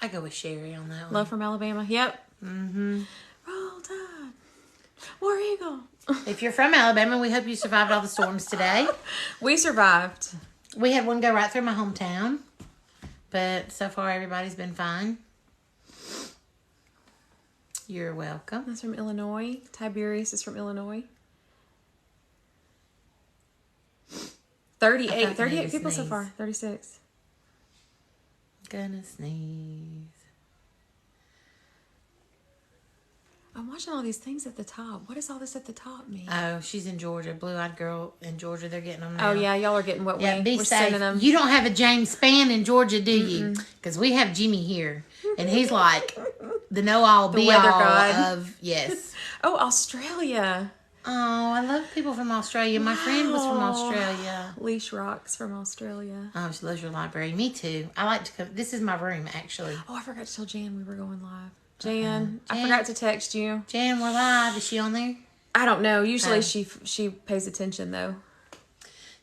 I go with Sherry on that one. Love from Alabama. Yep. Mm-hmm. Roll Tide. War Eagle. If you're from Alabama, we hope you survived all the storms today. We survived. We had one go right through my hometown. But so far, everybody's been fine. You're welcome. That's from Illinois. Tiberius is from Illinois. 38 people so far. 36. Gonna sneeze. I'm watching all these things at the top. What does all this at the top mean? Oh, she's in Georgia. Blue-eyed girl in Georgia. They're getting them now. Oh, yeah. Y'all are getting what Yeah, be we're safe. sending them. You don't have a James Spann in Georgia, do you? Because we have Jimmy here. And he's like the know-all, The weather be-all god. of, yes. Oh, Australia. Oh, I love people from Australia. My friend was from Australia. Leash Rocks from Australia. Oh, she loves your library. Me too. I like to come. This is my room, actually. Oh, I forgot to tell Jan we were going live. Jan, I forgot to text you. Jan, we're live. Is she on there? I don't know. Usually she pays attention, though.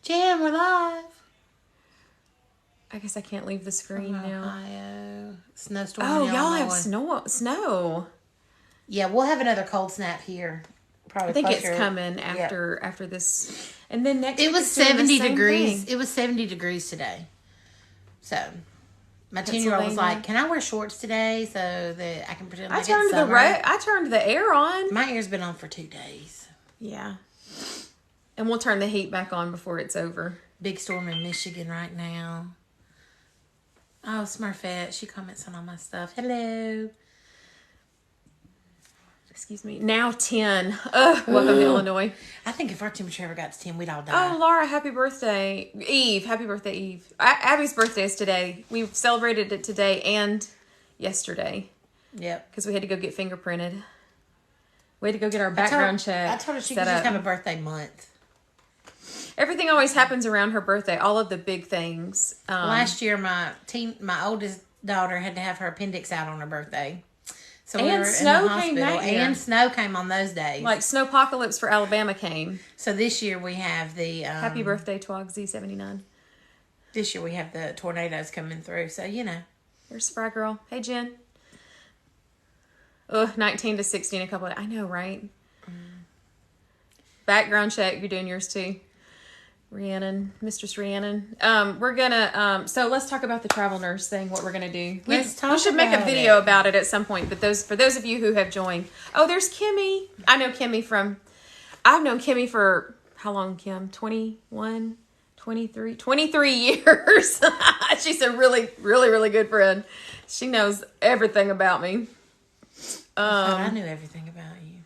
Jan, we're live. I guess I can't leave the screen now. Ohio. Snowstorm. Oh, in y'all have Illinois. snow. Yeah, we'll have another cold snap here. Probably I think closer. it's coming after this. And then next It week was it's doing the 70 same degrees. thing. It was 70 degrees today. So, my 10-year-old was like, "Can I wear shorts today so that I can pretend like it's summer?" I turned the air on. My air's been on for 2 days. Yeah. And we'll turn the heat back on before it's over. Big storm in Michigan right now. Oh, Smurfette. She comments on all my stuff. Hello. Excuse me. Now 10. Welcome to Illinois. I think if our temperature ever got to 10, we'd all die. Oh, Laura, happy birthday. Eve, happy birthday, Eve. Abby's birthday is today. We celebrated it today and yesterday. Yep. Because we had to go get fingerprinted. We had to go get our background check. I told her she could just have a birthday month. Everything always happens around her birthday. All of the big things. Last year, my oldest daughter had to have her appendix out on her birthday. So we And were in snow the came hospital. that year. And snow came on those days. Like snowpocalypse for Alabama came. So this year we have the... Happy birthday, Twog Z79. This year we have the tornadoes coming through. So, you know. There's Spry Girl. Hey, Jen. 19 to 16 a couple of... I know, right? Background check. You're doing yours too. Rhiannon, Mistress Rhiannon. We're gonna so let's talk about the travel nurse thing, what we're gonna do. We should make a video about it at some point, but for those of you who have joined. Oh, there's Kimmy. I've known Kimmy for how long, Kim? 21, 23 years. She's a really, really, really good friend. She knows everything about me. I thought I knew everything about you.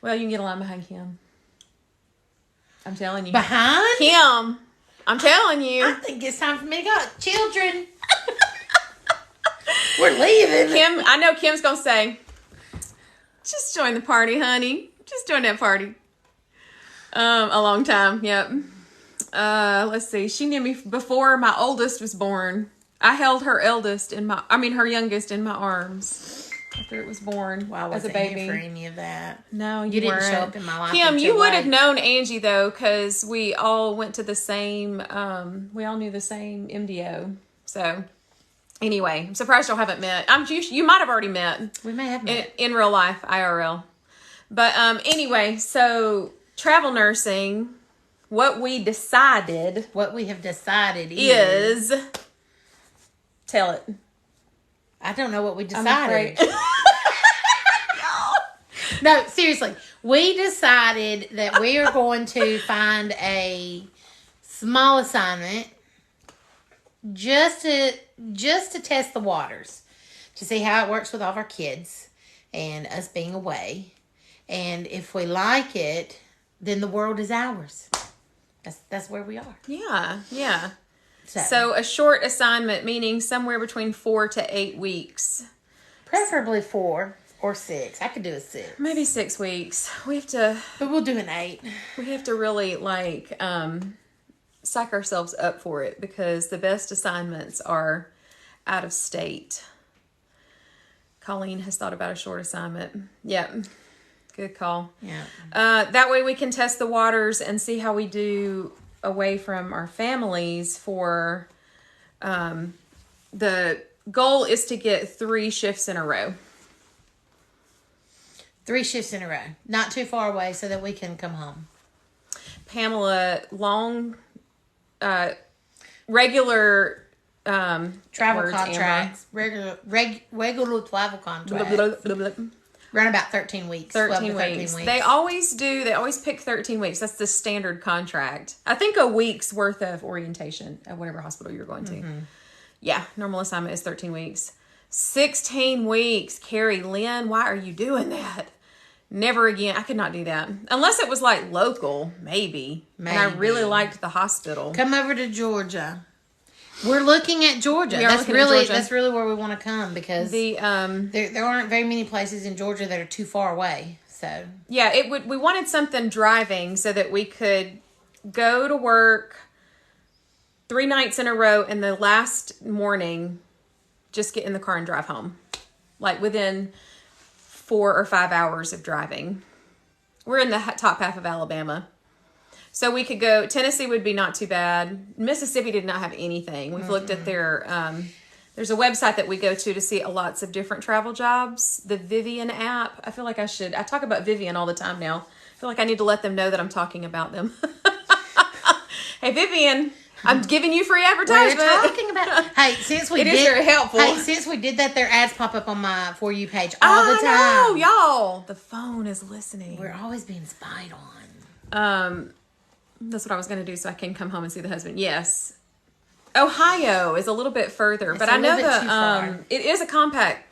Well, you can get a line behind Kim. I'm telling you. Behind? Kim, I'm telling you. I think it's time for me to go. Children. We're leaving. Kim, I know Kim's going to say, just join the party, honey. Just join that party. A long time, yep. Let's see. She knew me before my oldest was born. I held her youngest in my arms after it was born as a baby. Here for any of that. No, you weren't. didn't show up in my life. Kim, you would have known Angie though, because we all went to the same. We all knew the same MDO. So, anyway, I'm surprised y'all haven't met. You might have already met. We may have met in real life, IRL. But anyway, so travel nursing. What we have decided is tell it. I don't know what we decided. No, seriously. We decided that we are going to find a small assignment just to test the waters, to see how it works with all of our kids and us being away. And if we like it, then the world is ours. That's where we are. Yeah. So a short assignment, meaning somewhere between 4 to 8 weeks. Preferably 4 or 6. I could do a 6. Maybe 6 weeks. But we'll do an 8. We have to really psych ourselves up for it, because the best assignments are out of state. Colleen has thought about a short assignment. Yep. Good call. Yeah. That way we can test the waters and see how we do away from our families for the goal is to get 3 shifts in a row. 3 shifts in a row. Not too far away so that we can come home. Pamela, long, regular travel words, contracts. Regular travel contracts. Blah, blah, blah, blah. Run about 13 weeks. 13 weeks. They always pick 13 weeks. That's the standard contract. I think a week's worth of orientation at whatever hospital you're going to. Mm-hmm. Yeah, normal assignment is 13 weeks. 16 weeks. Carrie Lynn, why are you doing that? Never again. I could not do that. Unless it was like local, maybe. And I really liked the hospital. Come over to Georgia. We're looking at Georgia. That's really where we want to come because there aren't very many places in Georgia that are too far away. So yeah, we wanted something driving so that we could go to work 3 nights in a row, and the last morning just get in the car and drive home, like within 4 or 5 hours of driving. We're in the top half of Alabama. So we could go, Tennessee would be not too bad. Mississippi did not have anything. We've looked at their, there's a website that we go to see lots of different travel jobs. The Vivian app. I feel like I talk about Vivian all the time now. I feel like I need to let them know that I'm talking about them. Hey, Vivian, I'm giving you free advertisement. We're talking about, hey, since we is very helpful. Hey, since we did that, their ads pop up on my For You page all the time. I know, y'all. The phone is listening. We're always being spied on. That's what I was going to do so I can come home and see the husband. Yes. Ohio is a little bit further, but I know it is a compact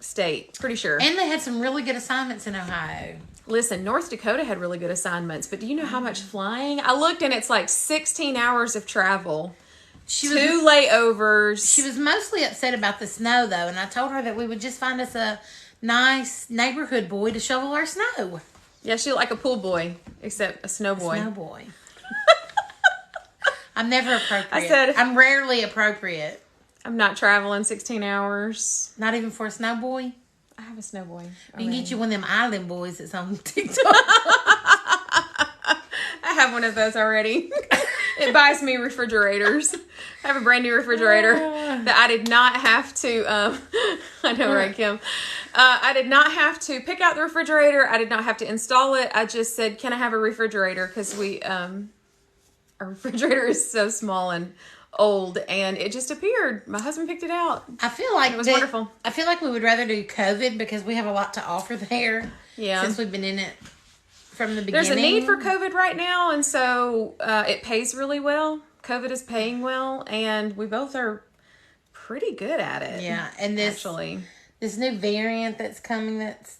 state, pretty sure. And they had some really good assignments in Ohio. Listen, North Dakota had really good assignments, but do you know how much flying? I looked and it's like 16 hours of travel. 2 layovers. She was mostly upset about the snow, though, and I told her that we would just find us a nice neighborhood boy to shovel our snow. Yeah, she like a pool boy, except a snow boy. Snow boy. I'm never appropriate. I'm rarely appropriate. I'm not traveling 16 hours. Not even for a snow boy? I have a snow boy. We can get you one of them island boys that's on TikTok. I have one of those already. It buys me refrigerators. I have a brand new refrigerator that I did not have to, I know, right, Kim? I did not have to pick out the refrigerator. I did not have to install it. I just said, can I have a refrigerator? Because our refrigerator is so small and old, and it just appeared. My husband picked it out. I feel like it was wonderful. I feel like we would rather do COVID because we have a lot to offer there. Yeah. Since we've been in it from the beginning. There's a need for COVID right now, and so it pays really well. COVID is paying well, and we both are pretty good at it. Yeah, and this new variant that's coming, that's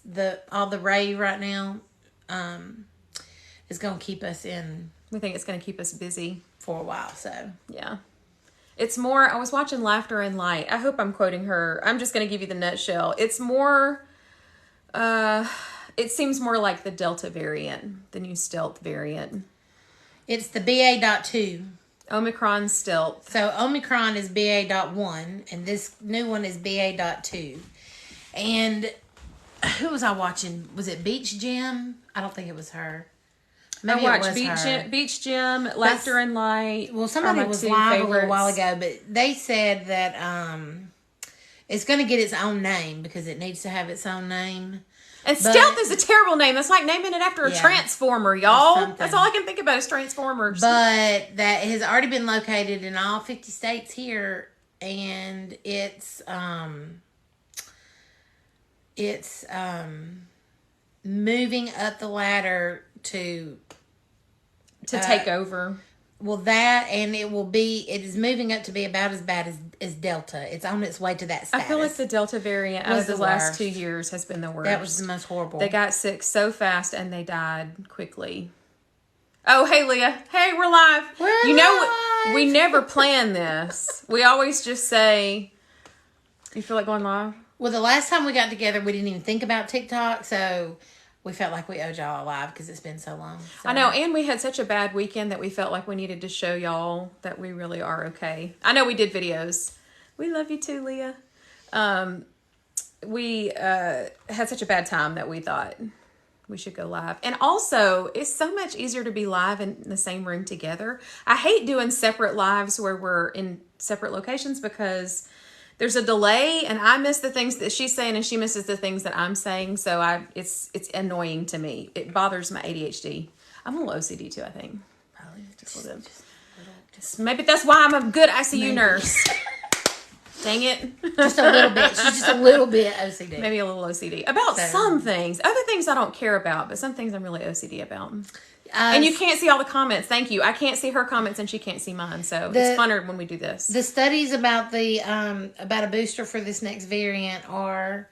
all the rave right now, is going to keep us in. We think it's going to keep us busy for a while. So yeah, it's more. I was watching Laughter and Light. I hope I'm quoting her. I'm just going to give you the nutshell. It's more. It seems more like the Delta variant, the new stealth variant. It's the BA.2. Omicron stealth. So Omicron is BA.1, and this new one is BA.2. And who was I watching? Was it Beach Gym? I don't think it was her. Maybe I watched Beach Gym, Laughter and Light. Well, somebody was live a little while ago, but they said that it's going to get its own name because it needs to have its own name. And stealth is a terrible name. That's like naming it after a transformer, y'all. That's all I can think about is Transformers. But that has already been located in all 50 states here, and it's moving up the ladder to take over. Well, it is moving up to be about as bad as Delta. It's on its way to that status. I feel like the Delta variant out of the last 2 years has been the worst. That was the most horrible. They got sick so fast and they died quickly. Oh, hey, Leah. Hey, we're live. We're live. We never plan this. We always just say, you feel like going live? Well, the last time we got together, we didn't even think about TikTok, so we felt like we owed y'all a live because it's been so long. So. I know, and we had such a bad weekend that we felt like we needed to show y'all that we really are okay. I know we did videos. We love you too, Leah. We had such a bad time that we thought we should go live. And also, it's so much easier to be live in the same room together. I hate doing separate lives where we're in separate locations because there's a delay, and I miss the things that she's saying, and she misses the things that I'm saying. So it's annoying to me. It bothers my ADHD. I'm a little OCD too, I think. Probably just a little bit. Maybe that's why I'm a good ICU nurse. Dang it. Just a little bit. She's just a little bit OCD. Maybe a little OCD. About some things. Other things I don't care about, but some things I'm really OCD about. And you can't see all the comments. Thank you. I can't see her comments and she can't see mine. So it's funner when we do this. The studies about about a booster for this next variant are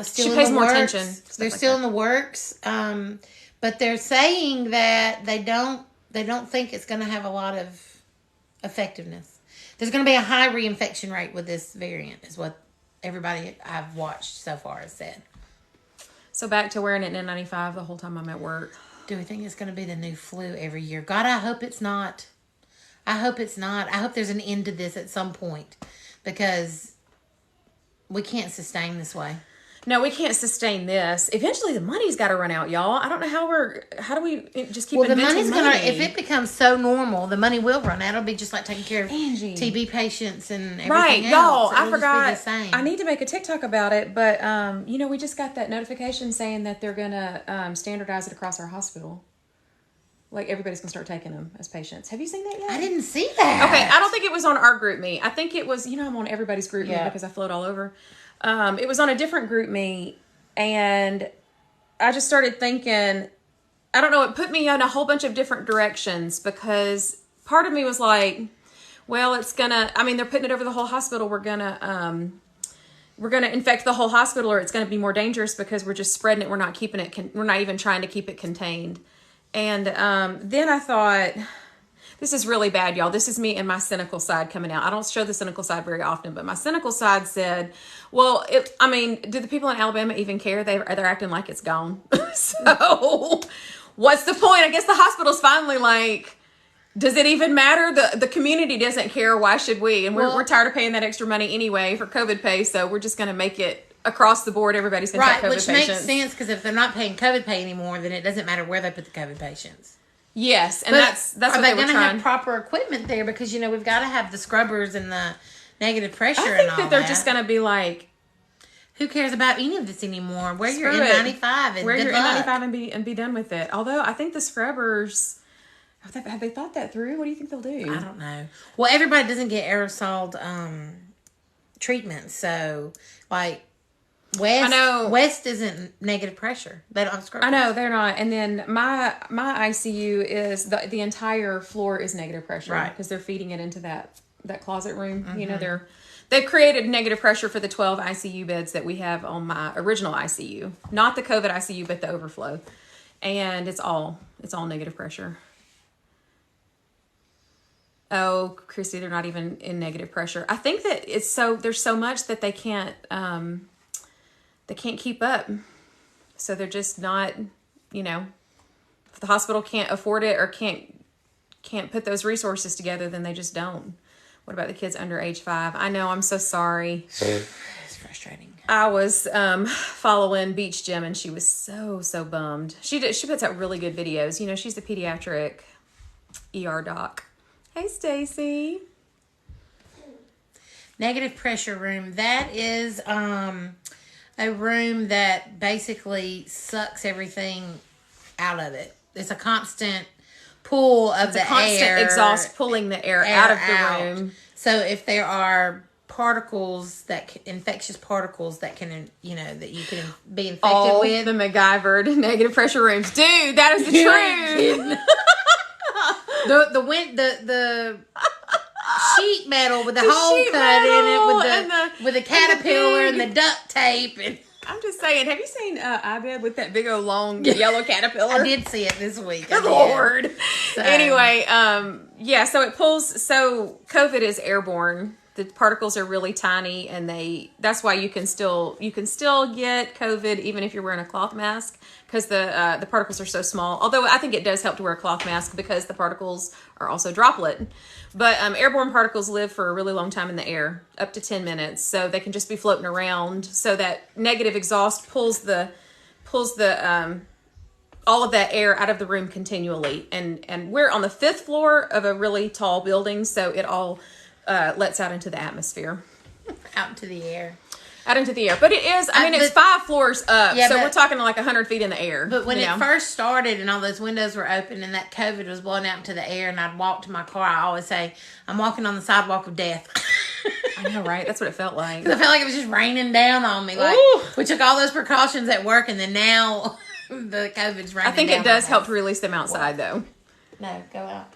still she in pays the more works. attention. They're still in the works. But they're saying that they don't think it's going to have a lot of effectiveness. There's going to be a high reinfection rate with this variant, is what everybody I've watched so far has said. So back to wearing an N95 the whole time I'm at work. Do we think it's going to be the new flu every year? God, I hope it's not. I hope it's not. I hope there's an end to this at some point, because we can't sustain this way. No, we can't sustain this. Eventually, the money's got to run out, y'all. I don't know how do we just keep inventing money? If it becomes so normal, the money will run out. It'll be just like taking care of TB patients and everything else. Y'all, I forgot. I need to make a TikTok about it, but we just got that notification saying that they're going to standardize it across our hospital. Like, everybody's going to start taking them as patients. Have you seen that yet? I didn't see that. Okay, I don't think it was on our group me. I think it was, I'm on everybody's group me because I float all over. It was on a different group me, and I just started thinking, I don't know, it put me in a whole bunch of different directions, because part of me was like, well, they're putting it over the whole hospital. We're gonna infect the whole hospital, or it's gonna be more dangerous because we're just spreading it. We're not keeping it. We're not even trying to keep it contained. And then I thought, this is really bad, y'all. This is me and my cynical side coming out. I don't show the cynical side very often, but my cynical side said, well, do the people in Alabama even care? They're acting like it's gone. So what's the point? I guess the hospital's finally like, does it even matter? The community doesn't care. Why should we? And we're tired of paying that extra money anyway for COVID pay. So we're just going to make it across the board. Everybody's going to take COVID patients. Which makes sense, because if they're not paying COVID pay anymore, then it doesn't matter where they put the COVID patients. Yes, and that's what they were trying. Are they going to have proper equipment there? Because, we've got to have the scrubbers and the negative pressure and all that. I think that they're just going to be like, who cares about any of this anymore? Wear your N95 and wear your N95 and be done with it. Although I think the scrubbers, have they thought that through? What do you think they'll do? I don't know. Well, everybody doesn't get aerosol treatment, so like West isn't negative pressure. They don't have scrubbers. I know they're not. And then my ICU is the entire floor is negative pressure, right? Because they're feeding it into that closet room. Mm-hmm. They've created negative pressure for the 12 ICU beds that we have on my original ICU, not the COVID ICU, but the overflow, and it's all negative pressure. Oh, Christy, they're not even in negative pressure. I think that there's so much that they can't keep up. So they're just not, if the hospital can't afford it or can't put those resources together, then they just don't. What about the kids under age 5? I know, I'm so sorry. It's frustrating. I was following Beach Gym, and she was so bummed. She puts out really good videos. She's the pediatric ER doc. Hey, Stacy. Negative pressure room. That is a room that basically sucks everything out of it. It's a constant pull of the air. Constant exhaust pulling the air out of the room. So if there are particles infectious particles that can, that you can be infected with. The MacGyvered negative pressure rooms. Dude, that is the truth. The sheet metal with the hole cut in it with the caterpillar and the duct tape and. I'm just saying, have you seen iBed with that big old long yellow caterpillar? I did see it this week. Good Lord. So. Anyway, so it pulls, so COVID is airborne. The particles are really tiny, and that's why you can still get COVID even if you're wearing a cloth mask, because the particles are so small. Although I think it does help to wear a cloth mask because the particles are also droplet. But airborne particles live for a really long time in the air, up to 10 minutes. So they can just be floating around. So that negative exhaust pulls all of that air out of the room continually. And we're on the 5th floor of a really tall building, so it all lets out into the atmosphere. Out into the air. Out into the air. But it is, I mean, it's 5 floors up. Yeah, so we're talking like 100 feet in the air. But when it first started and all those windows were open and that COVID was blowing out into the air and I'd walk to my car, I always say, I'm walking on the sidewalk of death. I know, right? That's what it felt like. Because I felt like it was just raining down on me. Like, we took all those precautions at work and then now the COVID's raining down. I think it does help to release them outside, though. No, go out.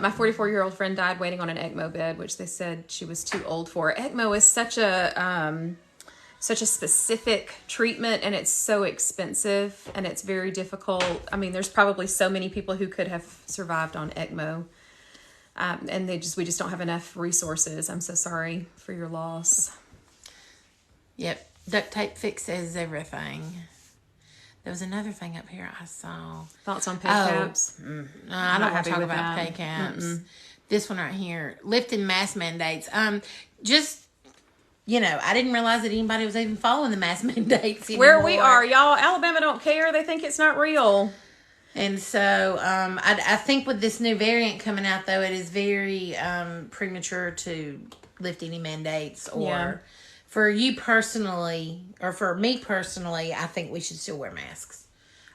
My 44-year-old friend died waiting on an ECMO bed, which they said she was too old for. ECMO is such a specific treatment, and it's so expensive, and it's very difficult. I mean, there's probably so many people who could have survived on ECMO, and we just don't have enough resources. I'm so sorry for your loss. Yep, duct tape fixes everything. There was another thing up here I saw. Thoughts on pay caps? No, I don't want to talk about pay caps. Mm-mm. This one right here, lifting mask mandates. Just, I didn't realize that anybody was even following the mask mandates anymore. Where we are, y'all, Alabama don't care. They think it's not real. And so I think with this new variant coming out, though, it is very premature to lift any mandates or... Yeah. For you personally, or for me personally, I think we should still wear masks.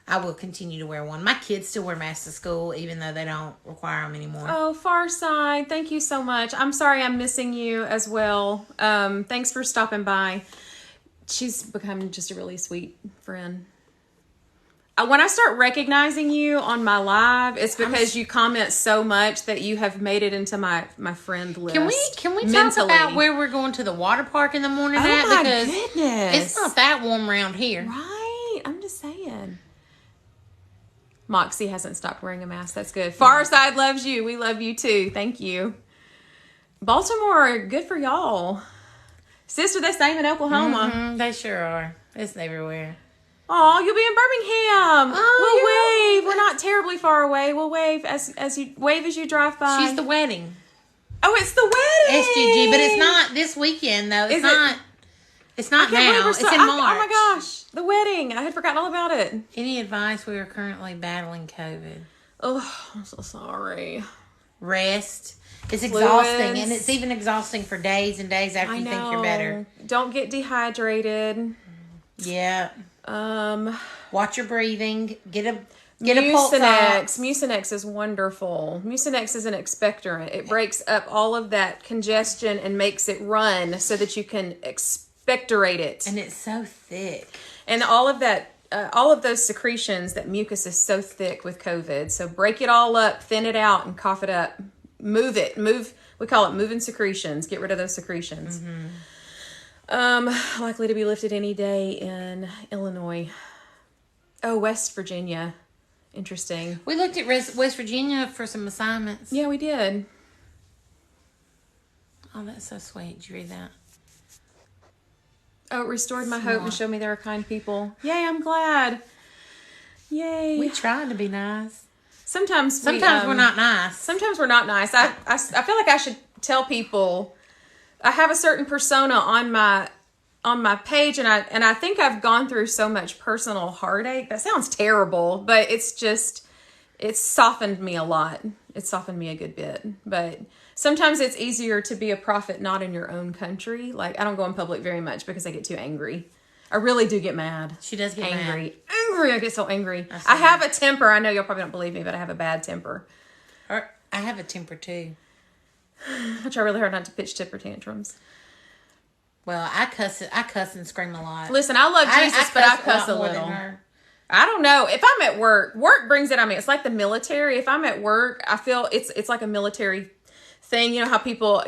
I will continue to wear one. My kids still wear masks to school, even though they don't require them anymore. Oh, Farside, thank you so much. I'm sorry I'm missing you as well. Thanks for stopping by. She's become just a really sweet friend. When I start recognizing you on my live, it's because you comment so much that you have made it into my friend list. Can we talk about where we're going to the water park in the morning? Because goodness, it's not that warm around here, right? I'm just saying. Moxie hasn't stopped wearing a mask. That's good. Farside loves you. We love you too. Thank you. Baltimore, good for y'all. Sister, the same in Oklahoma. Mm-hmm, they sure are. It's everywhere. Oh, you'll be in Birmingham. We'll wave. We're not terribly far away. We'll wave as you drive by. She's the wedding. Oh, it's the wedding. SGG, but it's not this weekend though. It's not. It's not now. It's in March. Oh my gosh, the wedding! I had forgotten all about it. Any advice? We are currently battling COVID. Oh, I'm so sorry. Rest. It's exhausting, and it's even exhausting for days and days after you think you're better. Don't get dehydrated. Yeah. Watch your breathing. Get a Mucinex. Mucinex is wonderful. Mucinex is an expectorant. It breaks up all of that congestion and makes it run so that you can expectorate it. And it's so thick. And all of that, all of those secretions, that mucus is so thick with COVID. So break it all up, thin it out, and cough it up. Move it. We call it moving secretions. Get rid of those secretions. Mm-hmm. Likely to be lifted any day in Illinois. Oh, West Virginia. Interesting. We looked at West Virginia for some assignments. Yeah, we did. Oh, that's so sweet. Did you read that? Oh, it restored my hope and showed me there are kind people. Yay, I'm glad. Yay. We tried to be nice. Sometimes we're not nice. Sometimes we're not nice. I feel like I should tell people I have a certain persona on my page, and I think I've gone through so much personal heartache. That sounds terrible, but it's softened me a lot. It's softened me a good bit. But sometimes it's easier to be a prophet not in your own country. Like, I don't go in public very much because I get too angry. I really do get mad. She does get angry. Angry. I get so angry. I have a temper. I know y'all probably don't believe me, but I have a bad temper. I have a temper too. I try really hard not to pitch temper tantrums. Well, I cuss and scream a lot. Listen, I love Jesus, but I cuss a little. I don't know. If I'm at work brings it on me. It's like the military. If I'm at work, I feel it's like a military thing. You know how people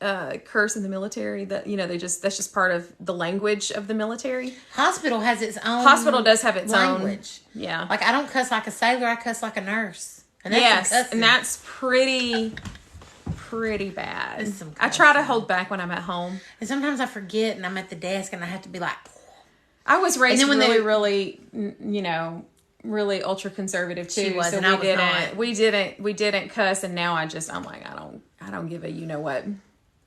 curse in the military? That that's just part of the language of the military. Hospital has its own. Hospital does have its language. Own. Yeah. Like, I don't cuss like a sailor. I cuss like a nurse. And that's and that's pretty bad. I try to hold back when I'm at home. And sometimes I forget and I'm at the desk and I have to be like... I was raised really, really ultra conservative too. She was, so and I was not. We didn't cuss, and now I'm like, I don't give a what.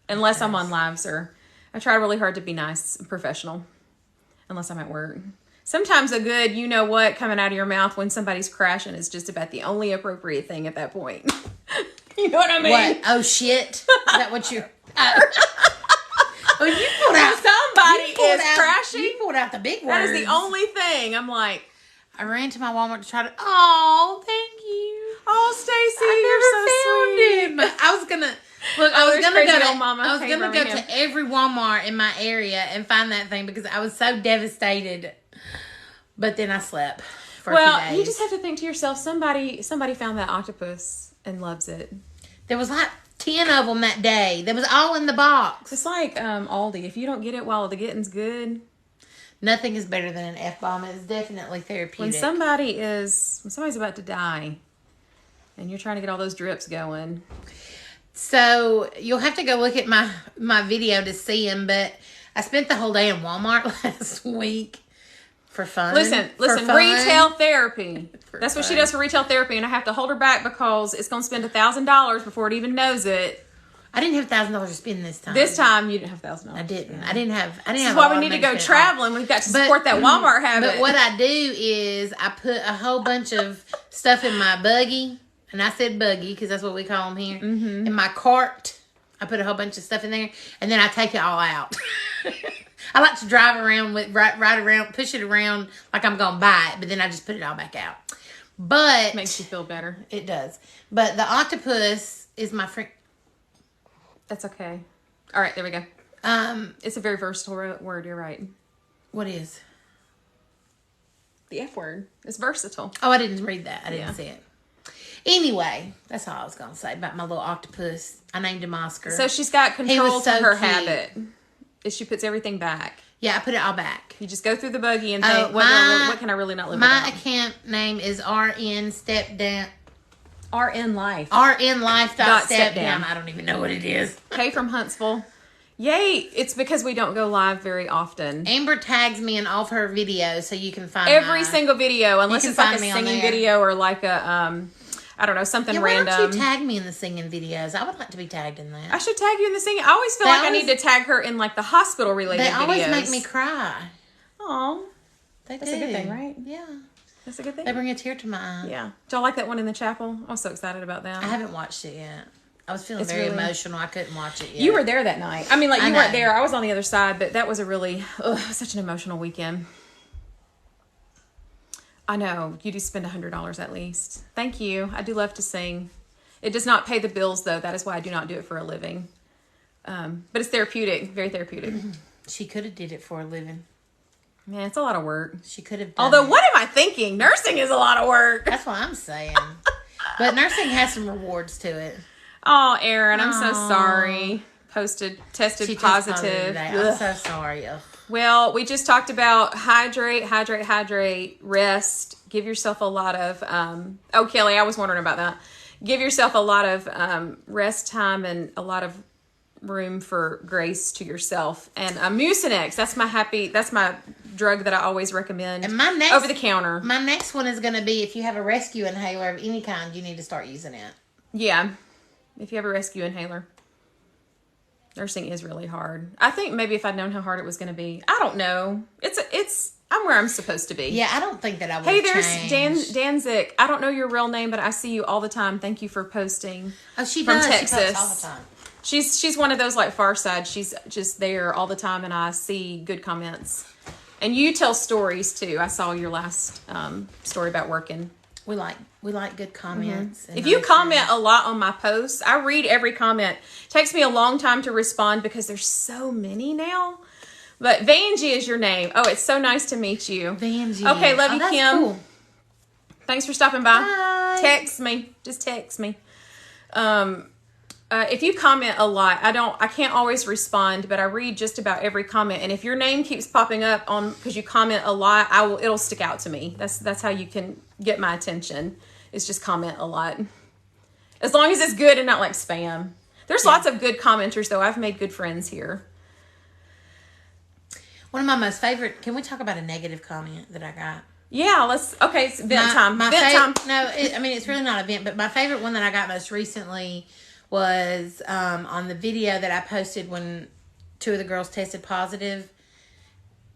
Unless I'm on live, sir. I try really hard to be nice and professional. Unless I'm at work. Sometimes a good coming out of your mouth when somebody's crashing is just about the only appropriate thing at that point. You know what I mean? What? Oh, shit. Is that what you... Oh, you pulled out... Somebody is crashing. You pulled out the big words. That is the only thing. I'm like... I ran to my Walmart to try to... Oh, thank you. Oh, Stacy, you're so sweet. I was gonna... Look, I was gonna go to every Walmart in my area and find that thing because I was so devastated. But then I slept for a few days. You just have to think to yourself, somebody found that octopus and loves it. There was like 10 of them that day. They was all in the box. It's like Aldi. If you don't get it while the getting's good, nothing is better than an F-bomb. It's definitely therapeutic. When somebody's about to die, and you're trying to get all those drips going. So you'll have to go look at my video to see them. But I spent the whole day in Walmart last week. For fun. Listen, retail therapy. That's what she does for retail therapy, and I have to hold her back because it's going to spend $1,000 before it even knows it. I didn't have $1,000 to spend this time. This time you didn't have $1,000. I didn't. I didn't have. This is why we need to go traveling. We've got to support that Walmart habit. But what I do is I put a whole bunch of stuff in my buggy, and I said buggy because that's what we call them here. Mm-hmm. In my cart, I put a whole bunch of stuff in there, and then I take it all out. I like to drive around with right around, push it around like I'm gonna buy it, but then I just put it all back out. But makes you feel better. It does. But the octopus is my friend. That's okay. All right, there we go. It's a very versatile word. You're right. What is? The F word. It's versatile. Oh, I didn't read that. I didn't see it. Anyway, that's all I was gonna say about my little octopus. I named him Oscar. So she's got control to her cute. habit. She puts everything back. Yeah, I put it all back. You just go through the buggy and think, what can I really not live without? My account name is RNStepdown. RNLife. RNLife.Stepdown. I don't even know what it is. Kay from Huntsville. Yay! It's because we don't go live very often. Amber tags me in all of her videos, so you can find every single video, unless it's like a singing video or like a I don't know, something random. Why don't you tag me in the singing videos? I would like to be tagged in that. I should tag you in the singing. I always feel I need to tag her in like the hospital related videos. They always make me cry. Aw. That's a good thing, right? Yeah. That's a good thing. They bring a tear to my eye. Yeah. Do y'all like that one in the chapel? I was so excited about that. I haven't watched it yet. I was feeling very emotional. I couldn't watch it yet. You were there that night. I mean, like, you weren't there. I was on the other side, but that was such an emotional weekend. I know. You do spend $100 at least. Thank you. I do love to sing. It does not pay the bills, though. That is why I do not do it for a living. But it's therapeutic. Very therapeutic. She could have did it for a living. Man, it's a lot of work. She could have done What am I thinking? Nursing is a lot of work. That's what I'm saying. But nursing has some rewards to it. Oh, Erin, I'm so sorry. Tested positive. I'm so sorry. Ugh. Well, we just talked about hydrate, rest, give yourself a lot of, Kelly, I was wondering about that. Give yourself a lot of rest time and a lot of room for grace to yourself. And Mucinex, that's my drug that I always recommend. And my next, over the counter. My next one is going to be if you have a rescue inhaler of any kind, you need to start using it. Yeah, if you have a rescue inhaler. Nursing is really hard. I think maybe if I'd known how hard it was going to be. I don't know. I'm where I'm supposed to be. Yeah, I don't think that I would. Hey, there's Danzik. I don't know your real name, but I see you all the time. Thank you for posting. Oh, she from does. Texas. She posts all the time. She's one of those like Far Side. She's just there all the time, and I see good comments. And you tell stories too. I saw your last story about working. We like good comments. Mm-hmm. If you comment a lot on my posts, I read every comment. It takes me a long time to respond because there's so many now. But Vanjie is your name. Oh, it's so nice to meet you. Vanjie. Okay, love you, Kim. Cool. Thanks for stopping by. Bye. Text me. Just text me. If you comment a lot, I can't always respond, but I read just about every comment. And if your name keeps popping up on because you comment a lot, it'll stick out to me. That's how you can get my attention. Is just comment a lot. As long as it's good and not like spam. There's lots of good commenters though. I've made good friends here. One of my most favorite. Can we talk about a negative comment that I got? Yeah, okay, it's vent time. Vent time. No, it's really not a vent, but my favorite one that I got most recently was on the video that I posted when 2 of the girls tested positive.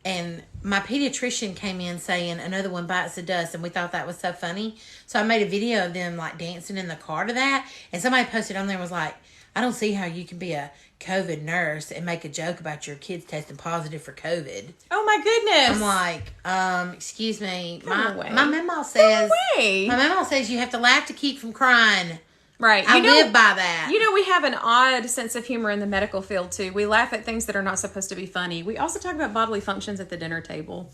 And my pediatrician came in saying another one bites the dust, and we thought that was so funny. So I made a video of them like dancing in the car to that, and somebody posted on there and was like, I don't see how you can be a COVID nurse and make a joke about your kids testing positive for COVID. Oh my goodness. I'm like, excuse me. Go My away. mama says away. my mama says you have to laugh to keep from crying. Right. I live by that. You know, we have an odd sense of humor in the medical field, too. We laugh at things that are not supposed to be funny. We also talk about bodily functions at the dinner table.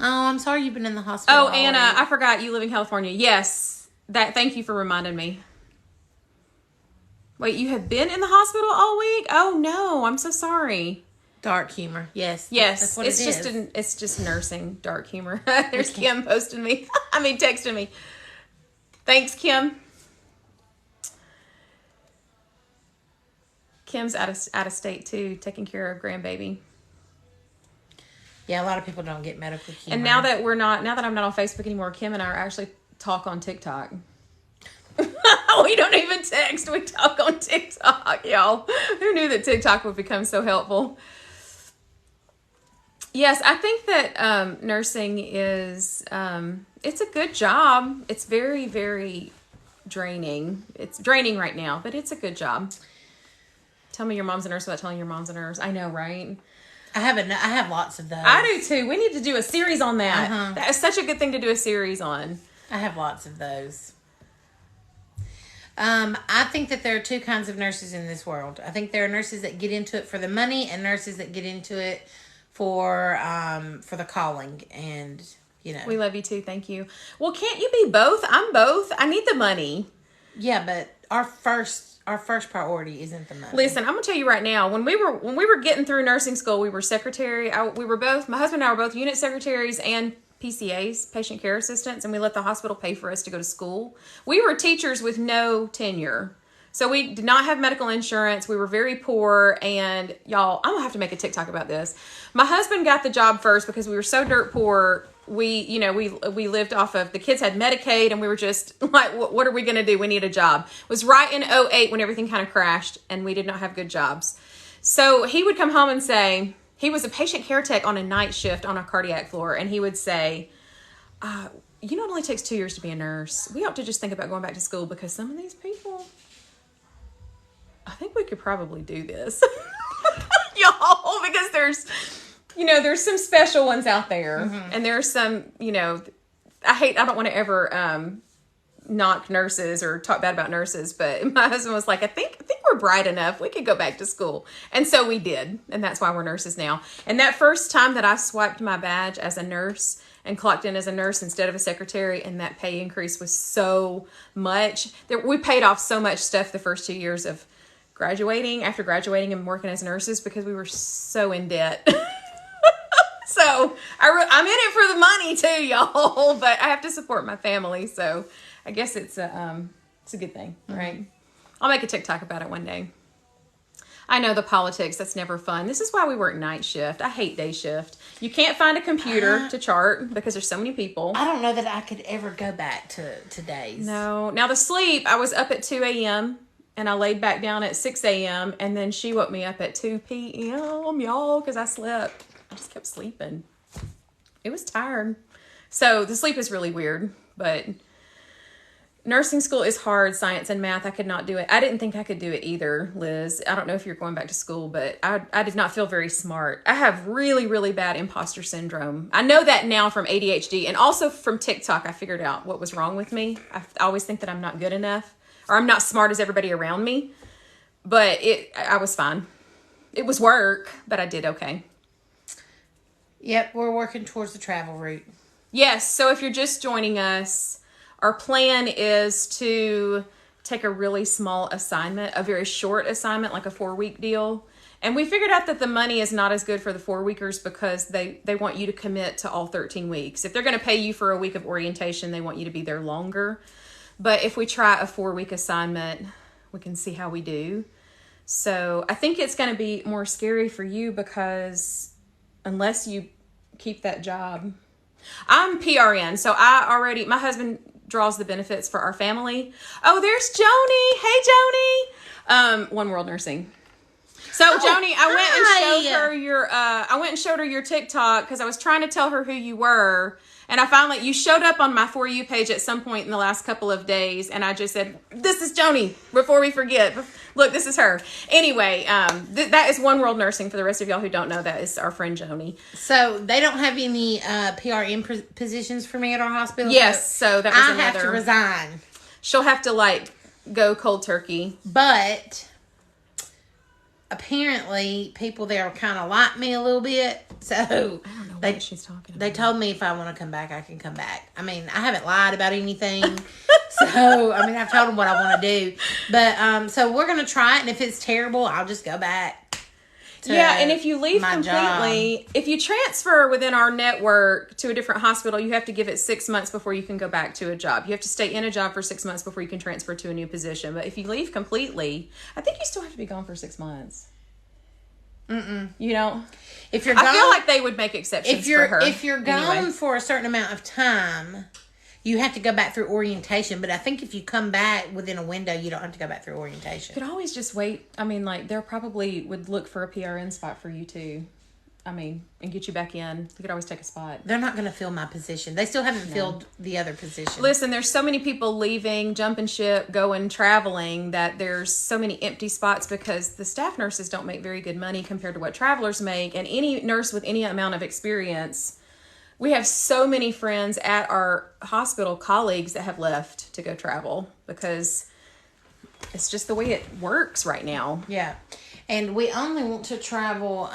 Oh, I'm sorry you've been in the hospital. Oh, Anna, I forgot you live in California. Yes. Thank you for reminding me. Wait, you have been in the hospital all week? Oh, no. I'm so sorry. Dark humor. Yes. Yes. That's what It's just nursing dark humor. There's Kim posting me. Texting me. Thanks, Kim. Kim's out of state too, taking care of grandbaby. Yeah, a lot of people don't get medical humor. And now that I'm not on Facebook anymore, Kim and I actually talk on TikTok. We don't even text, we talk on TikTok, y'all. Who knew that TikTok would become so helpful? Yes, I think that nursing is it's a good job. It's very, very draining. It's draining right now, but it's a good job. Tell me your mom's a nurse without telling your mom's a nurse. I know, right? I have lots of those. I do too. We need to do a series on that. Uh-huh. That is such a good thing to do a series on. I have lots of those. I think that there are two kinds of nurses in this world. I think there are nurses that get into it for the money, and nurses that get into it for the calling. And you know, we love you too. Thank you. Well, can't you be both? I'm both. I need the money. Yeah, but our first priority isn't the money. Listen, I'm gonna tell you right now. When we were getting through nursing school, we were secretary. My husband and I were both unit secretaries and PCAs, patient care assistants, and we let the hospital pay for us to go to school. We were teachers with no tenure. So we did not have medical insurance. We were very poor, and y'all, I'm gonna have to make a TikTok about this. My husband got the job first because we were so dirt poor. We lived off of, the kids had Medicaid, and we were just like, what are we gonna do? We need a job. It was right in 2008 when everything kind of crashed, and we did not have good jobs. So he would come home and say, he was a patient care tech on a night shift on a cardiac floor, and he would say, it only takes 2 years to be a nurse. We ought to just think about going back to school because some of these people, I think we could probably do this. Y'all, because there's some special ones out there. Mm-hmm. And there's some, I don't want to ever knock nurses or talk bad about nurses, but my husband was like, I think we're bright enough. We could go back to school. And so we did. And that's why we're nurses now. And that first time that I swiped my badge as a nurse and clocked in as a nurse instead of a secretary, and that pay increase was so much. We paid off so much stuff the first 2 years of after graduating and working as nurses because we were so in debt. So I'm in it for the money too, y'all, but I have to support my family. So I guess it's a good thing, right? Mm-hmm. I'll make a TikTok about it one day. I know the politics, that's never fun. This is why we work night shift. I hate day shift. You can't find a computer to chart because there's so many people. I don't know that I could ever go back to days. No. Now the sleep, I was up at 2 a.m. and I laid back down at 6 a.m. and then she woke me up at 2 p.m., y'all, because I slept. I just kept sleeping. It was tired. So the sleep is really weird, but nursing school is hard, science and math. I could not do it. I didn't think I could do it either, Liz. I don't know if you're going back to school, but I did not feel very smart. I have really, really bad imposter syndrome. I know that now from ADHD and also from TikTok. I figured out what was wrong with me. I always think that I'm not good enough or I'm not smart as everybody around me, but I was fine. It was work, but I did okay. Yep, we're working towards the travel route. Yes, so if you're just joining us, our plan is to take a really small assignment, a very short assignment, like a 4-week deal. And we figured out that the money is not as good for the 4-weekers because they want you to commit to all 13 weeks. If they're going to pay you for a week of orientation, they want you to be there longer. But if we try a 4-week assignment, we can see how we do. So I think it's going to be more scary for you because unless you keep that job. I'm PRN, so my husband draws the benefits for our family. Oh, there's Joni. Hey, Joni. One World Nursing. So, Joni, I went and hi. showed her your TikTok because I was trying to tell her who you were. And I finally, you showed up on my For You page at some point in the last couple of days. And I just said, this is Joni, before we forget. Look, this is her. Anyway, that is One World Nursing. For the rest of y'all who don't know, that is our friend Joni. So they don't have any PRN positions for me at our hospital? Yes, so that was I have to resign. She'll have to, go cold turkey. But apparently people there kind of like me a little bit. So I don't know what she's talking about. They told me if I want to come back, I can come back. I mean, I haven't lied about anything. So, I mean, I've told them what I want to do. But, so we're going to try it. And if it's terrible, I'll just go back. Yeah, and if you leave completely, if you transfer within our network to a different hospital, you have to give it 6 months before you can go back to a job. You have to stay in a job for 6 months before you can transfer to a new position. But if you leave completely, I think you still have to be gone for 6 months. You know, if you're gone, I feel like they would make exceptions for her. If you're gone for a certain amount of time, you have to go back through orientation. But I think if you come back within a window, you don't have to go back through orientation. You could always just wait. I mean, they probably would look for a PRN spot for you too. I mean, and get you back in. You could always take a spot. They're not going to fill my position. They still haven't filled the other position. Listen, there's so many people leaving, jumping ship, going traveling, that there's so many empty spots because the staff nurses don't make very good money compared to what travelers make. And any nurse with any amount of experience, we have so many friends at our hospital, colleagues that have left to go travel because it's just the way it works right now. Yeah. And we only want to travel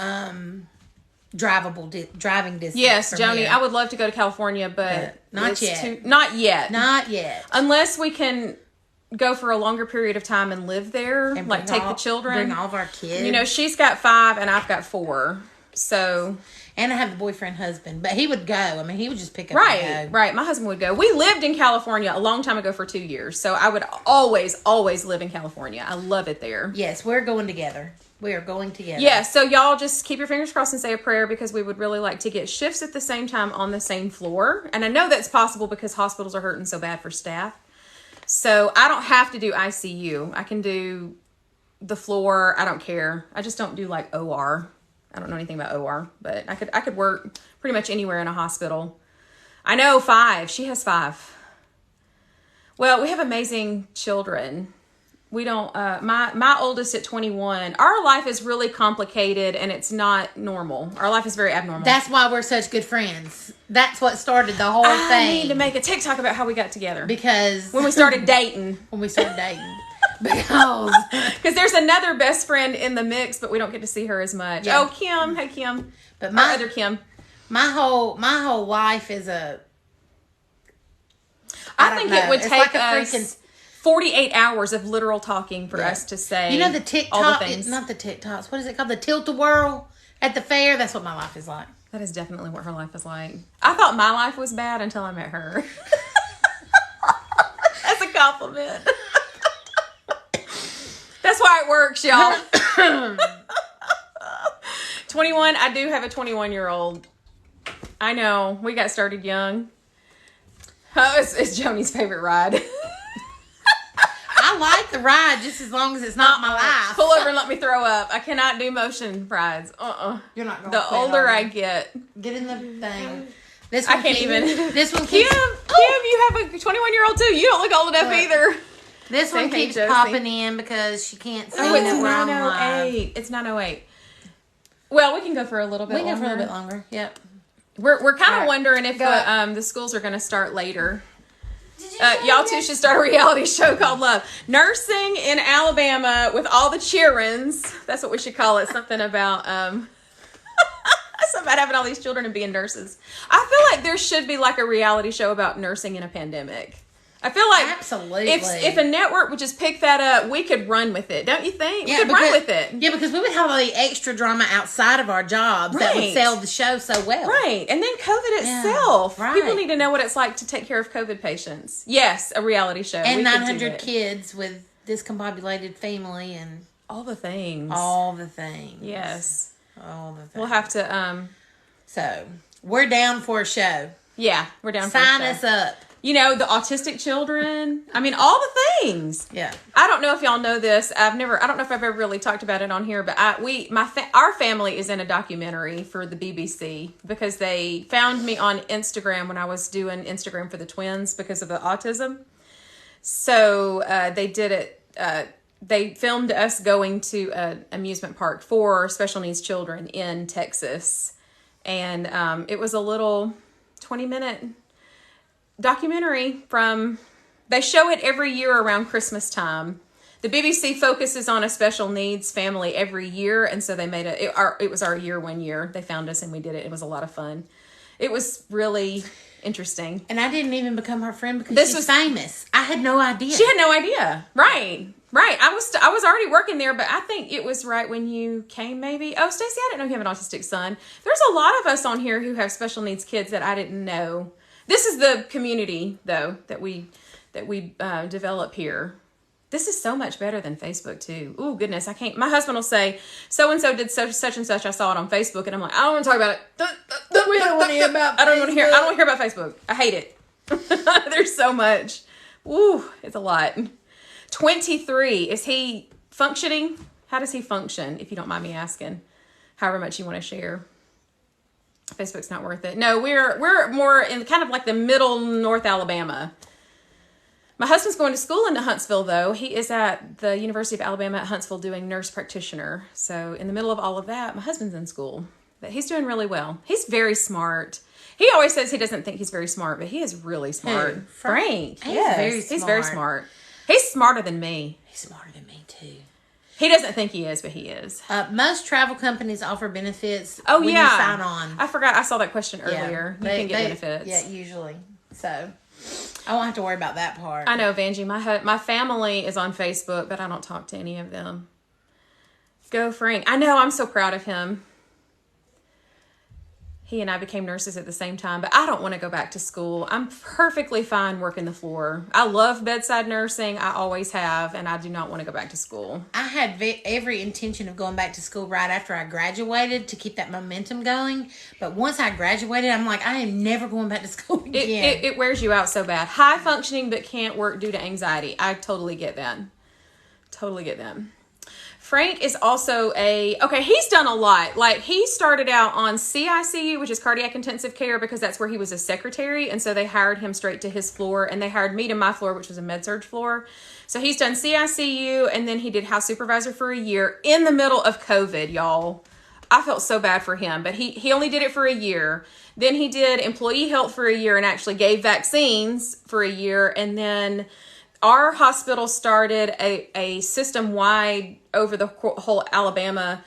driving distance. Yes, Joni, here. I would love to go to California, but not yet. Not yet. Not yet. Unless we can go for a longer period of time and live there, and take the children. Bring all of our kids. You know, she's got 5 and I've got 4. So... And I have a boyfriend husband, but he would go. I mean, he would just pick up and go. Right. My husband would go. We lived in California a long time ago for 2 years, so I would always live in California. I love it there. Yes, we're going together. We are going together. Yeah, so y'all just keep your fingers crossed and say a prayer because we would really like to get shifts at the same time on the same floor. And I know that's possible because hospitals are hurting so bad for staff. So I don't have to do ICU. I can do the floor. I don't care. I just don't do OR. I don't know anything about OR, but I could work pretty much anywhere in a hospital. I know 5. She has 5. Well, we have amazing children. We don't, my oldest at 21, our life is really complicated and it's not normal. Our life is very abnormal. That's why we're such good friends. That's what started the whole thing. I need to make a TikTok about how we got together. Because when we started dating. Because there's another best friend in the mix, but we don't get to see her as much. Yeah. Oh, Kim. Hey, Kim. But my other Kim. My whole life is a... I think it would take us 48 hours of literal talking for us to say the TikTok, all the things. Not the TikToks. What is it called? The tilt-a-whirl at the fair. That's what my life is like. That is definitely what her life is like. I thought my life was bad until I met her. That's a compliment. That's why it works, y'all. 21. I do have a 21-year-old. I know. We got started young. Oh, it's Joni's favorite ride. I like the ride just as long as it's not my life. Pull over and let me throw up. I cannot do motion rides. You're not going to. The older I get. Get in the thing. This one I can't even. This one keeps... Kim, you have a 21-year-old too. You don't look old enough either. This one keeps popping in because she can't see it's 9:08. It's 9:08. Well, we can go for a little bit longer. We can go for a little bit longer. Yep. We're kind of wondering if the schools are going to start later. Y'all two should start a reality show called Love. Nursing in Alabama with all the cheerins. That's what we should call it. Something about something about having all these children and being nurses. I feel like there should be a reality show about nursing in a pandemic. I feel like absolutely if a network would just pick that up, we could run with it. Don't you think? We could run with it. Yeah, because we would have all the extra drama outside of our jobs that would sell the show so well. Right. And then COVID itself. Right. People need to know what it's like to take care of COVID patients. Yes, a reality show. And 900 kids with discombobulated family and... all the things. All the things. Yes. All the things. We'll have to... So, we're down for a show. Yeah, we're down for a show. Sign us up. You know, the autistic children. I mean, all the things. Yeah. I don't know if y'all know this. I don't know if I've ever really talked about it on here, but our family is in a documentary for the BBC because they found me on Instagram when I was doing Instagram for the twins because of the autism. So they did it. They filmed us going to an amusement park for special needs children in Texas. And it was a little 20-minute documentary they show it every year around Christmas time. The BBC focuses on a special needs family every year, and so they made it was our year one year. They found us and we did it. It was a lot of fun. It was really interesting. And I didn't even become her friend because she's famous. I had no idea. She had no idea. Right. I was already working there, but I think it was right when you came, maybe. Oh, Stacey, I didn't know you have an autistic son. There's a lot of us on here who have special needs kids that I didn't know. This is the community, though, that we develop here. This is so much better than Facebook, too. Oh, goodness, I can't. My husband will say, so-and-so did such and such. I saw it on Facebook, and I'm like, I don't want to talk about it. We don't want to hear about I don't want to hear about Facebook. I hate it. There's so much. Ooh, it's a lot. 23. Is he functioning? How does he function, if you don't mind me asking? However much you want to share. Facebook's not worth it. No, we're more in kind of like the middle North Alabama. My husband's going to school in Huntsville, though. He is at the University of Alabama at Huntsville doing nurse practitioner. So in the middle of all of that, my husband's in school. But he's doing really well. He's very smart. He always says he doesn't think he's very smart, but he is really smart. Who? Frank. Yes. He's very smart. He's smarter than me. He's smarter than me, too. He doesn't think he is, but he is. Most travel companies offer benefits when you sign on. I forgot. I saw that question earlier. Yeah, you can get benefits. Yeah, usually. So I won't have to worry about that part. I know, Vanjie. My family is on Facebook, but I don't talk to any of them. Go, Frank. I know. I'm so proud of him. He and I became nurses at the same time, but I don't want to go back to school. I'm perfectly fine working the floor. I love bedside nursing. I always have, and I do not want to go back to school. I had every intention of going back to school right after I graduated to keep that momentum going. But once I graduated, I'm like, I am never going back to school again. It wears you out so bad. High functioning, but can't work due to anxiety. I totally get that. Frank is also he's done a lot. Like, he started out on CICU, which is cardiac intensive care, because that's where he was a secretary. And so they hired him straight to his floor, and they hired me to my floor, which was a med-surg floor. So he's done CICU, and then he did house supervisor for a year in the middle of COVID, y'all. I felt so bad for him, but he only did it for a year. Then he did employee health for a year and actually gave vaccines for a year. And then our hospital started a system-wide, over the whole Alabama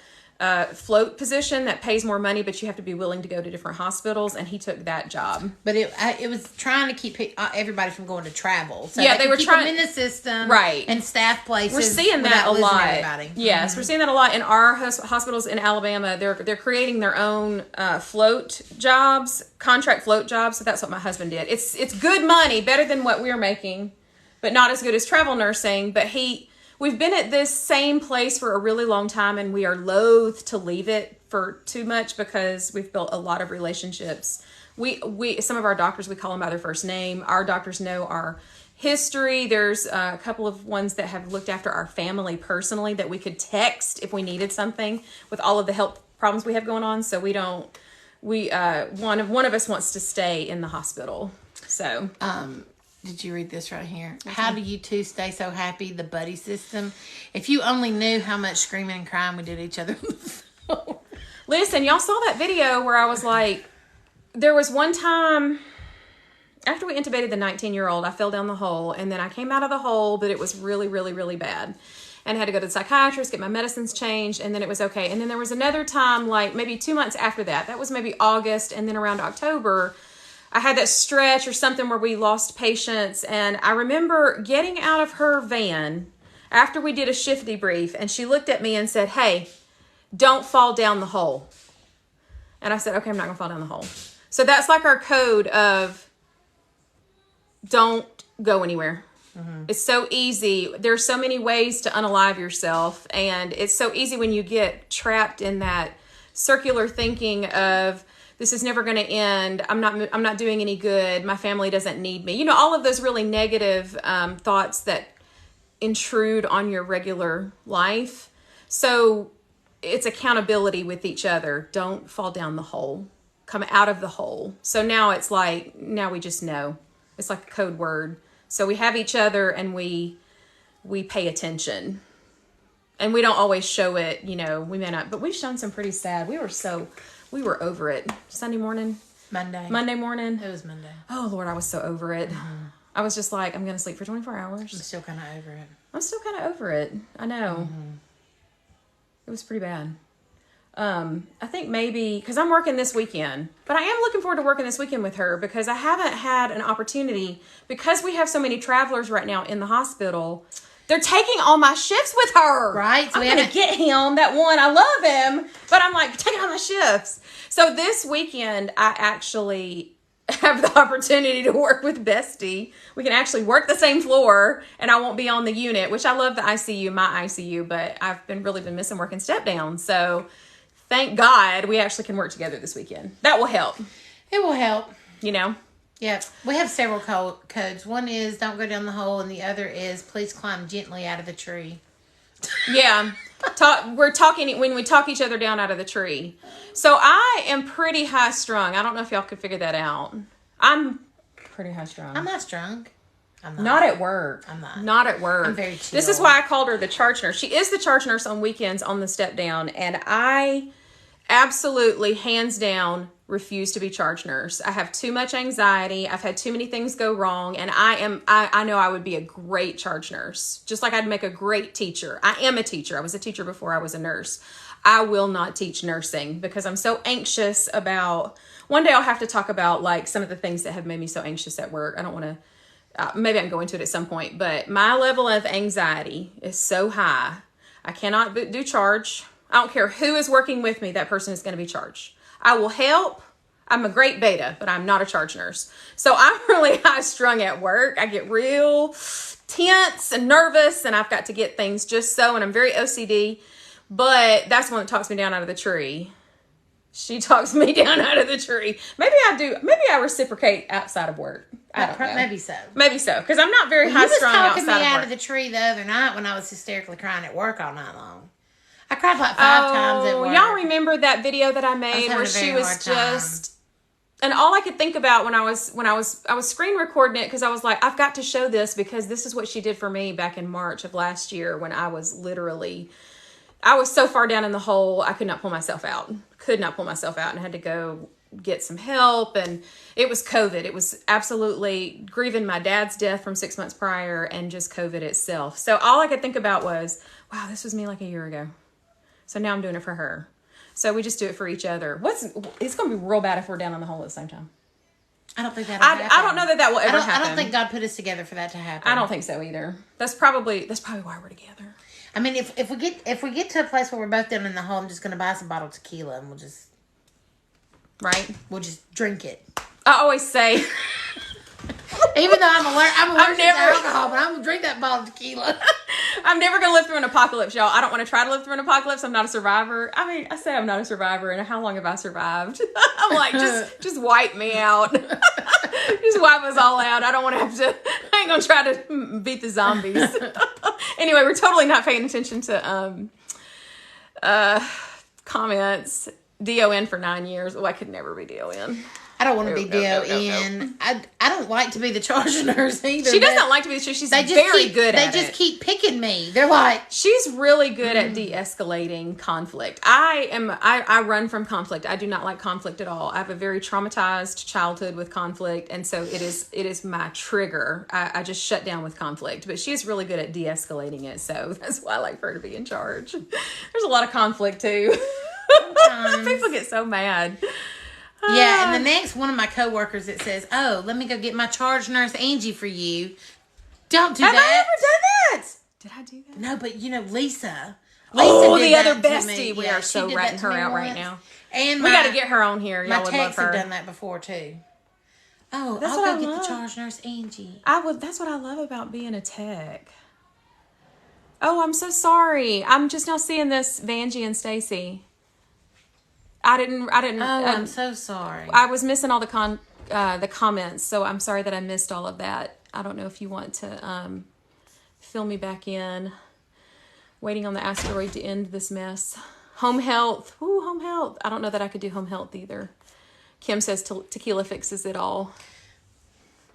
float position that pays more money, but you have to be willing to go to different hospitals, and he took that job. But it was trying to keep everybody from going to travel. So yeah, they were keep trying them in the system, right? And staff places. We're seeing that a lot. Everybody. Yes, We're seeing that a lot in our hospitals in Alabama. They're creating their own float jobs, contract float jobs. So that's what my husband did. It's good money, better than what we're making, but not as good as travel nursing. But we've been at this same place for a really long time, and we are loath to leave it for too much because we've built a lot of relationships. Some of our doctors, we call them by their first name. Our doctors know our history. There's a couple of ones that have looked after our family personally that we could text if we needed something with all of the health problems we have going on. So one of us wants to stay in the hospital. So, did you read this right here? Okay. How do you two stay so happy? The buddy system. If you only knew how much screaming and crying we did each other. Listen, y'all saw that video where I was like, there was one time after we intubated the 19-year-old, I fell down the hole, and then I came out of the hole, but it was really, really, really bad. And I had to go to the psychiatrist, get my medicines changed, and then it was okay. And then there was another time, like maybe 2 months after that. That was maybe August, and then around October, I had that stretch or something where we lost patients, and I remember getting out of her van after we did a shift debrief, and she looked at me and said, "Hey, don't fall down the hole." And I said, "Okay, I'm not going to fall down the hole." So that's like our code of don't go anywhere. Mm-hmm. It's so easy. There's so many ways to unalive yourself, and it's so easy when you get trapped in that circular thinking of this is never going to end. I'm not doing any good. My family doesn't need me. All of those really negative thoughts that intrude on your regular life. So it's accountability with each other. Don't fall down the hole. Come out of the hole. So now it's like, now we just know. It's like a code word. So we have each other and we pay attention. And we don't always show it, we may not, but we've shown some pretty sad. We were over it. Sunday morning? Monday morning? It was Monday. Oh, Lord, I was so over it. Mm-hmm. I was just like, I'm going to sleep for 24 hours. I'm still kind of over it. I know. Mm-hmm. It was pretty bad. I think maybe, because I'm working this weekend, but I am looking forward to working this weekend with her because I haven't had an opportunity, because we have so many travelers right now in the hospital. They're taking all my shifts with her. Right. So I'm going to get him, that one. I love him, but I'm like, taking all my shifts. So this weekend, I actually have the opportunity to work with Bestie. We can actually work the same floor and I won't be on the unit, which I love the ICU, my ICU, but I've really been missing working step down. So thank God we actually can work together this weekend. That will help. It will help. Yeah. We have several codes. One is don't go down the hole, and the other is please climb gently out of the tree. Yeah. We're talking when we talk each other down out of the tree. So I am pretty high strung. I don't know if y'all could figure that out. I'm pretty high strung. I'm not strung. I'm not. Not at work. I'm not. Not at work. I'm very chill. This is why I called her the charge nurse. She is the charge nurse on weekends on the step down, and I absolutely, hands down, refuse to be charge nurse. I have too much anxiety. I've had too many things go wrong, and I know I would be a great charge nurse, just like I'd make a great teacher. I am a teacher. I was a teacher before I was a nurse. I will not teach nursing because I'm so anxious about, one day I'll have to talk about like some of the things that have made me so anxious at work. I don't want to, maybe I can go into it at some point, but my level of anxiety is so high. I cannot do charge. I don't care who is working with me, that person is going to be charged. I will help. I'm a great beta, but I'm not a charge nurse. So I'm really high strung at work. I get real tense and nervous, and I've got to get things just so, and I'm very OCD, but that's the one that talks me down out of the tree. She talks me down out of the tree. Maybe I reciprocate outside of work. I don't know. Maybe so. Because I'm not very high strung outside of work. You was talking me out of the tree the other night when I was hysterically crying at work all night long. I cried like 5 times at work. Y'all remember that video that I made where she was just, and all I could think about when I was screen recording it, because I was like, I've got to show this because this is what she did for me back in March of last year when I was so far down in the hole, I could not pull myself out. And I had to go get some help, and it was COVID. It was absolutely grieving my dad's death from 6 months prior and just COVID itself. So all I could think about was, wow, this was me like a year ago. So now I'm doing it for her. So we just do it for each other. It's going to be real bad if we're down on the hole at the same time. I don't think that'll happen. I don't know that will ever happen. I don't think God put us together for that to happen. I don't think so either. That's probably why we're together. I mean, if we get to a place where we're both down in the hole, I'm just going to buy some bottled tequila and we'll just drink it. I always say, even though I'm allergic to alcohol, but I'm gonna drink that bottle of tequila. I'm never gonna live through an apocalypse, y'all. I don't want to try to live through an apocalypse. I'm not a survivor. I mean, I say I'm not a survivor, and how long have I survived? I'm like, just wipe me out. Just wipe us all out. I don't want to have to. I ain't gonna try to beat the zombies. Anyway, we're totally not paying attention to comments. DON for 9 years. Oh, I could never be DON. I don't want to be DON. No. I don't like to be the charge nurse either. She doesn't like to be the charge. She's very good at it. They just keep picking me. They're like... She's really good at de-escalating conflict. I run from conflict. I do not like conflict at all. I have a very traumatized childhood with conflict, and so it is my trigger. I just shut down with conflict. But she's really good at de-escalating it, so that's why I like her to be in charge. There's a lot of conflict, too. People get so mad. Yeah, and the next one of my coworkers, it says, "Oh, let me go get my charge nurse Angie for you." Don't do that. Have I ever done that? Did I do that? No, but Lisa. Oh, the other bestie. We are so ratting her out right now. And we got to get her on here. Y'all would love her. My techs have done that before too. Oh, I'll go get the charge nurse Angie. That's what I love about being a tech. Oh, I'm so sorry. I'm just now seeing this, Vanjie and Stacy. I didn't. Oh, I'm so sorry. I was missing all the comments, so I'm sorry that I missed all of that. I don't know if you want to fill me back in. Waiting on the asteroid to end this mess. Home health. Ooh, home health. I don't know that I could do home health either. Kim says tequila fixes it all.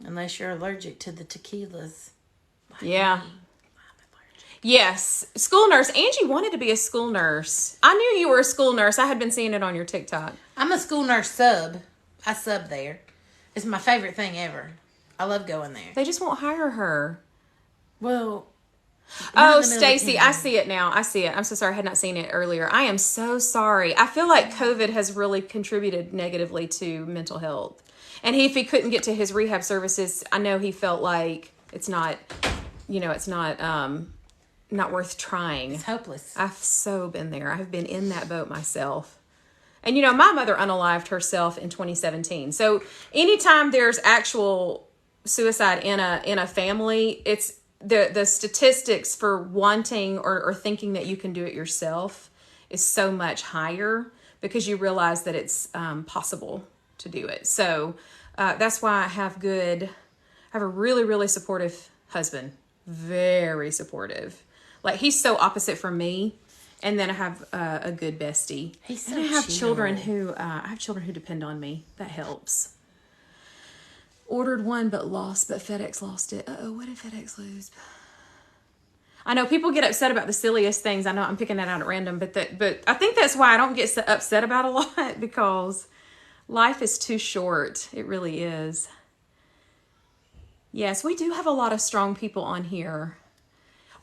Unless you're allergic to the tequilas. Yeah. Yes. School nurse. Angie wanted to be a school nurse. I knew you were a school nurse. I had been seeing it on your TikTok. I'm a school nurse sub. I sub there. It's my favorite thing ever. I love going there. They just won't hire her. Well... Oh, Stacy, I see it now. I see it. I'm so sorry. I had not seen it earlier. I am so sorry. I feel like COVID has really contributed negatively to mental health. And if he couldn't get to his rehab services, I know he felt like it's not, it's not worth trying. It's hopeless. I've so been there. I've been in that boat myself. And, my mother unalived herself in 2017. So anytime there's actual suicide in a family, it's the statistics for wanting or thinking that you can do it yourself is so much higher because you realize that it's possible to do it. So that's why I have a really, really supportive husband. Very supportive. Like, he's so opposite from me. And then I have a good bestie. He's so and I have chill. children who depend on me. That helps. Ordered one but lost, but FedEx lost it. Uh-oh, what did FedEx lose? I know people get upset about the silliest things. I know I'm picking that out at random, but I think that's why I don't get so upset about a lot, because life is too short. It really is. Yes, we do have a lot of strong people on here.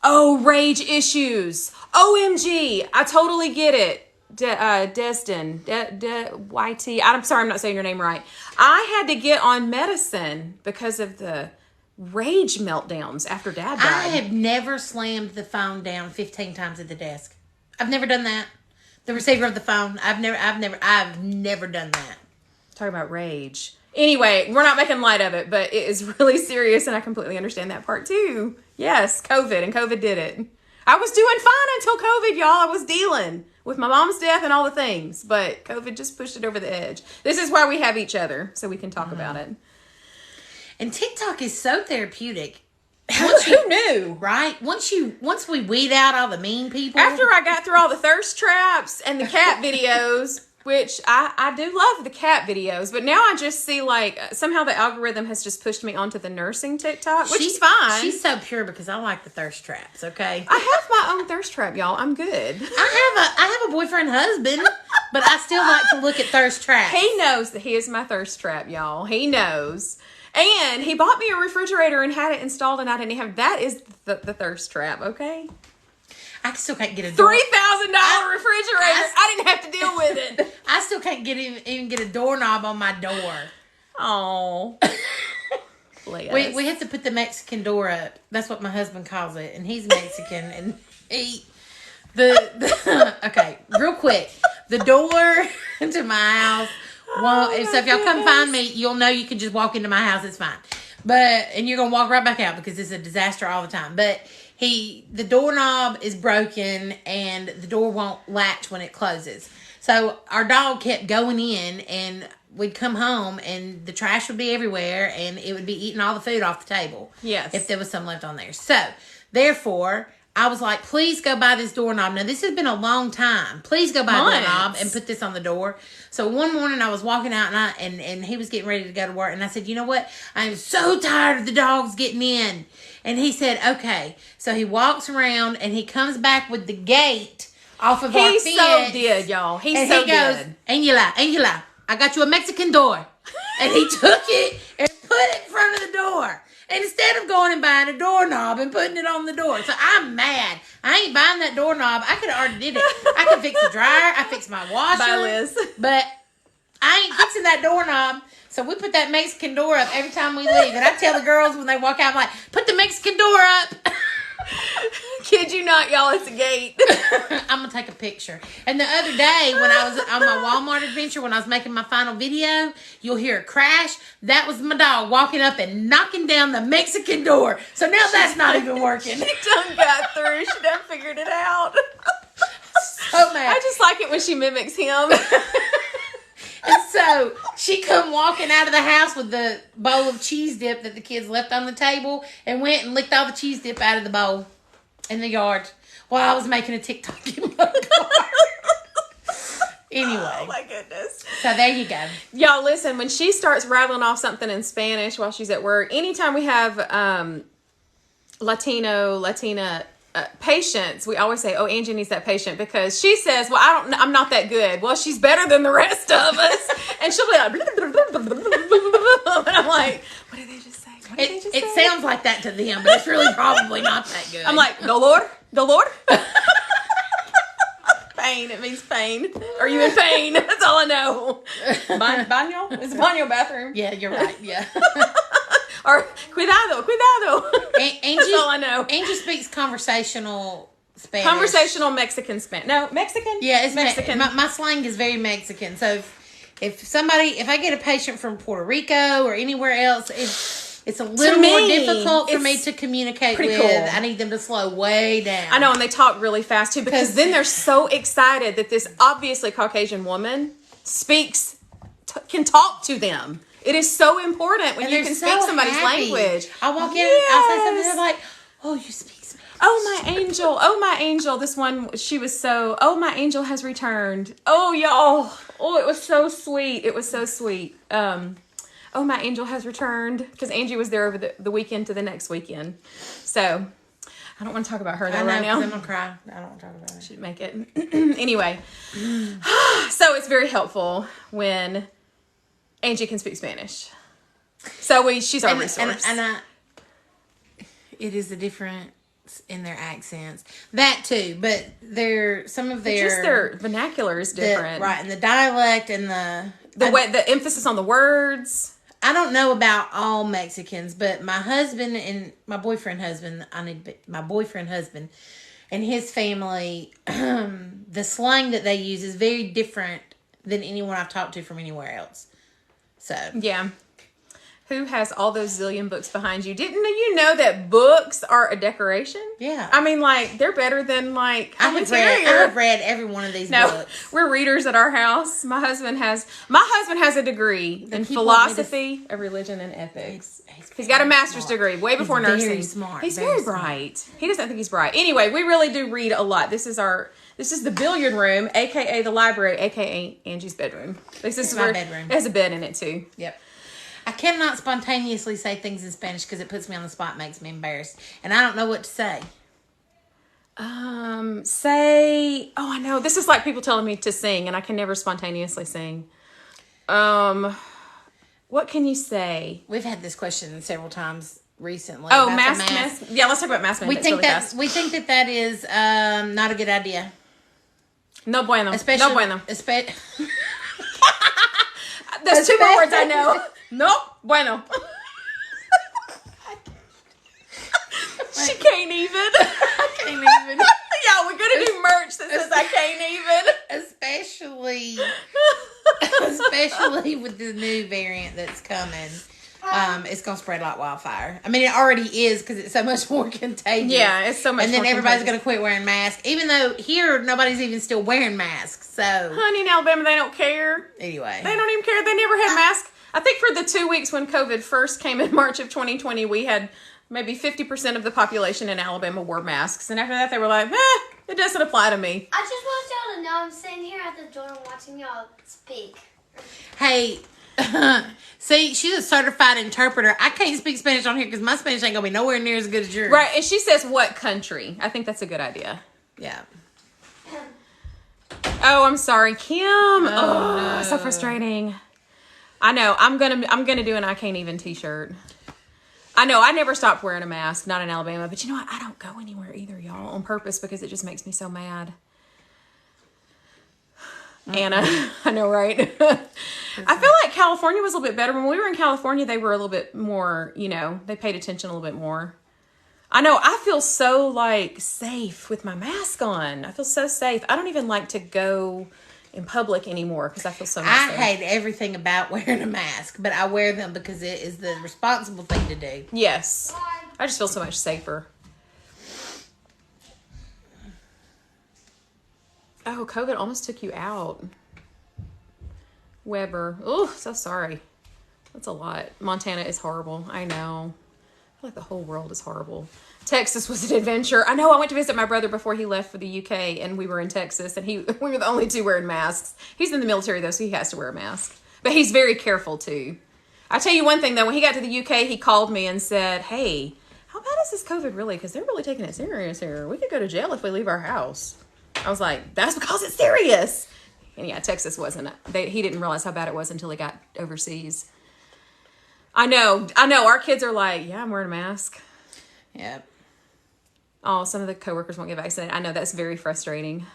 Oh, rage issues. OMG. I totally get it. Destin, YT. I'm sorry, I'm not saying your name right. I had to get on medicine because of the rage meltdowns after Dad died. I have never slammed the phone down 15 times at the desk. I've never done that. The receiver of the phone. I've never done that. Talking about rage. Anyway, we're not making light of it, but it is really serious, and I completely understand that part too. Yes, COVID, and COVID did it. I was doing fine until COVID, y'all. I was dealing with my mom's death and all the things, but COVID just pushed it over the edge. This is why we have each other, so we can talk about it. And TikTok is so therapeutic. Who knew? Right? Once we weed out all the mean people. After I got through all the thirst traps and the cat videos, which I do love the cat videos, but now I just see like somehow the algorithm has just pushed me onto the nursing TikTok, which is fine. She's so pure because I like the thirst traps, okay? I have my own thirst trap, y'all. I'm good. I have a boyfriend husband, but I still like to look at thirst traps. He knows that he is my thirst trap, y'all. He knows. And he bought me a refrigerator and had it installed, and I didn't have. That is the thirst trap, okay? I still can't get a $3,000 refrigerator. I didn't have to deal with it. I still can't even get a doorknob on my door. Oh, we have to put the Mexican door up. That's what my husband calls it, and he's Mexican, and okay, real quick, the door to my house. Well, so if y'all come find me, you'll know you can just walk into my house. It's fine, and you're gonna walk right back out because it's a disaster all the time. But the doorknob is broken and the door won't latch when it closes. So our dog kept going in, and we'd come home and the trash would be everywhere, and it would be eating all the food off the table. Yes, if there was some left on there. So therefore, I was like, please go buy this doorknob. Now, this has been a long time. Please go buy a doorknob and put this on the door. So one morning I was walking out and he was getting ready to go to work. And I said, you know what? I am so tired of the dogs getting in. And he said, okay. So he walks around and he comes back with the gate off of our fence. He so did, y'all. He goes, did. Angela, I got you a Mexican door. And he took it and put it in front of the door. Instead of going and buying a doorknob and putting it on the door. So I'm mad. I ain't buying that doorknob. I could have already did it. I could fix the dryer. I fixed my washer. Bye, Liz. But I ain't fixing that doorknob. So we put that Mexican door up every time we leave. And I tell the girls when they walk out, I'm like, put the Mexican door up. Kid you not, y'all, it's a gate. I'm going to take a picture. And the other day when I was on my Walmart adventure, when I was making my final video, you'll hear a crash. That was my dog walking up and knocking down the Mexican door. So now that's not even working. She done got through. She done figured it out. so mad. I just like it when she mimics him. And so she come walking out of the house with the bowl of cheese dip that the kids left on the table and went and licked all the cheese dip out of the bowl in the yard while I was making a TikTok in my car. Anyway. Oh my goodness. So there you go. Y'all listen, when she starts rattling off something in Spanish while she's at work, anytime we have Latina patients, we always say, oh, Angie needs that patient, because she says, well, I'm not that good. Well, she's better than the rest of us. And she'll be like, and I'm like, what did they just say? It sounds like that to them, but it's really probably not that good. I'm like, dolor? Pain. It means pain. Are you in pain? That's all I know. Baño? It's a baño bathroom. Yeah, you're right. Yeah. Or cuidado. Angie, that's all I know. Angie speaks conversational Spanish. Conversational Mexican Spanish. No, Mexican? Yeah, it's Mexican. My slang is very Mexican. So if I get a patient from Puerto Rico or anywhere else, it's a little more difficult for me to communicate with. Cool. I need them to slow way down. I know, and they talk really fast too, because then they're so excited that this obviously Caucasian woman can talk to them. It is so important when you can speak somebody's language. I walk in, I'll say something, they're like, oh, you speak Spanish. Oh, my angel. This one, she was so, oh, my angel has returned. Oh, y'all. Oh, it was so sweet. Oh, my angel has returned, because Angie was there over the weekend to the next weekend. So, I don't want to talk about her though right now. I'm going to cry. I don't want to talk about it. Should make it. Anyway. So, it's very helpful when Angie can speak Spanish. So, she's our resource. And it is a difference in their accents. That too, but some of their... Just their vernacular is different. Right, and the dialect and the emphasis on the words. I don't know about all Mexicans, but my husband and my boyfriend husband and his family, the slang that they use is very different than anyone I've talked to from anywhere else. So yeah. Who has all those zillion books behind you? Didn't you know that books are a decoration? Yeah. I mean, like, they're better than, like, I have read every one of these books. We're readers at our house. My husband has a degree in philosophy of religion and ethics. He's got a master's degree way before nursing. Very smart. He's very bright. He doesn't think he's bright. Anyway, we really do read a lot. This is the billiard room, aka the library, aka Angie's bedroom. This is my bedroom. It has a bed in it too. Yep. I cannot spontaneously say things in Spanish because it puts me on the spot and makes me embarrassed. And I don't know what to say. I know. This is like people telling me to sing, and I can never spontaneously sing. What can you say? We've had this question several times recently. Oh, mask. Yeah, let's talk about mask mandates really fast. We think that is not a good idea. No bueno. Especially, no bueno. There's two more words I know. No bueno. She can't even. I can't even. Yeah, we're gonna do merch that says I can't even. Especially with the new variant that's coming. It's gonna spread like wildfire. I mean, it already is because it's so much more contagious. Yeah, it's so much. And then everybody's gonna quit wearing masks, even though here nobody's even still wearing masks. So, honey, in Alabama they don't care. Anyway, they don't even care. They never had masks. I think for the 2 weeks when COVID first came in March of 2020, we had maybe 50% of the population in Alabama wore masks, and after that they were like, it doesn't apply to me. I just want y'all to know I'm sitting here at the door watching y'all speak. Hey. See, she's a certified interpreter. I can't speak Spanish on here because my Spanish ain't gonna be nowhere near as good as yours. Right, and she says what country. I think that's a good idea. Yeah. Oh, I'm sorry, Kim. Oh no. So frustrating. I know. I'm gonna do an I can't even t-shirt. I know. I never stopped wearing a mask, not in Alabama, but you know what? I don't go anywhere either, y'all, on purpose because it just makes me so mad. Anna, I know, right? I feel like California was a little bit better. When we were in California, they were a little bit more, they paid attention a little bit more. I know, I feel so, like, safe with my mask on. I feel so safe. I don't even like to go in public anymore because I feel so much safe. I hate everything about wearing a mask, but I wear them because it is the responsible thing to do. Yes. I just feel so much safer. Oh, COVID almost took you out. Weber. Oh, so sorry. That's a lot. Montana is horrible. I know. I feel like the whole world is horrible. Texas was an adventure. I know I went to visit my brother before he left for the UK, and we were in Texas, and we were the only two wearing masks. He's in the military, though, so he has to wear a mask. But he's very careful, too. I'll tell you one thing, though. When he got to the UK, he called me and said, hey, how bad is this COVID really? Because they're really taking it serious here. We could go to jail if we leave our house. I was like, that's because it's serious. And yeah, Texas wasn't. He didn't realize how bad it was until he got overseas. I know. Our kids are like, yeah, I'm wearing a mask. Yep. Oh, some of the coworkers won't get vaccinated. I know, that's very frustrating.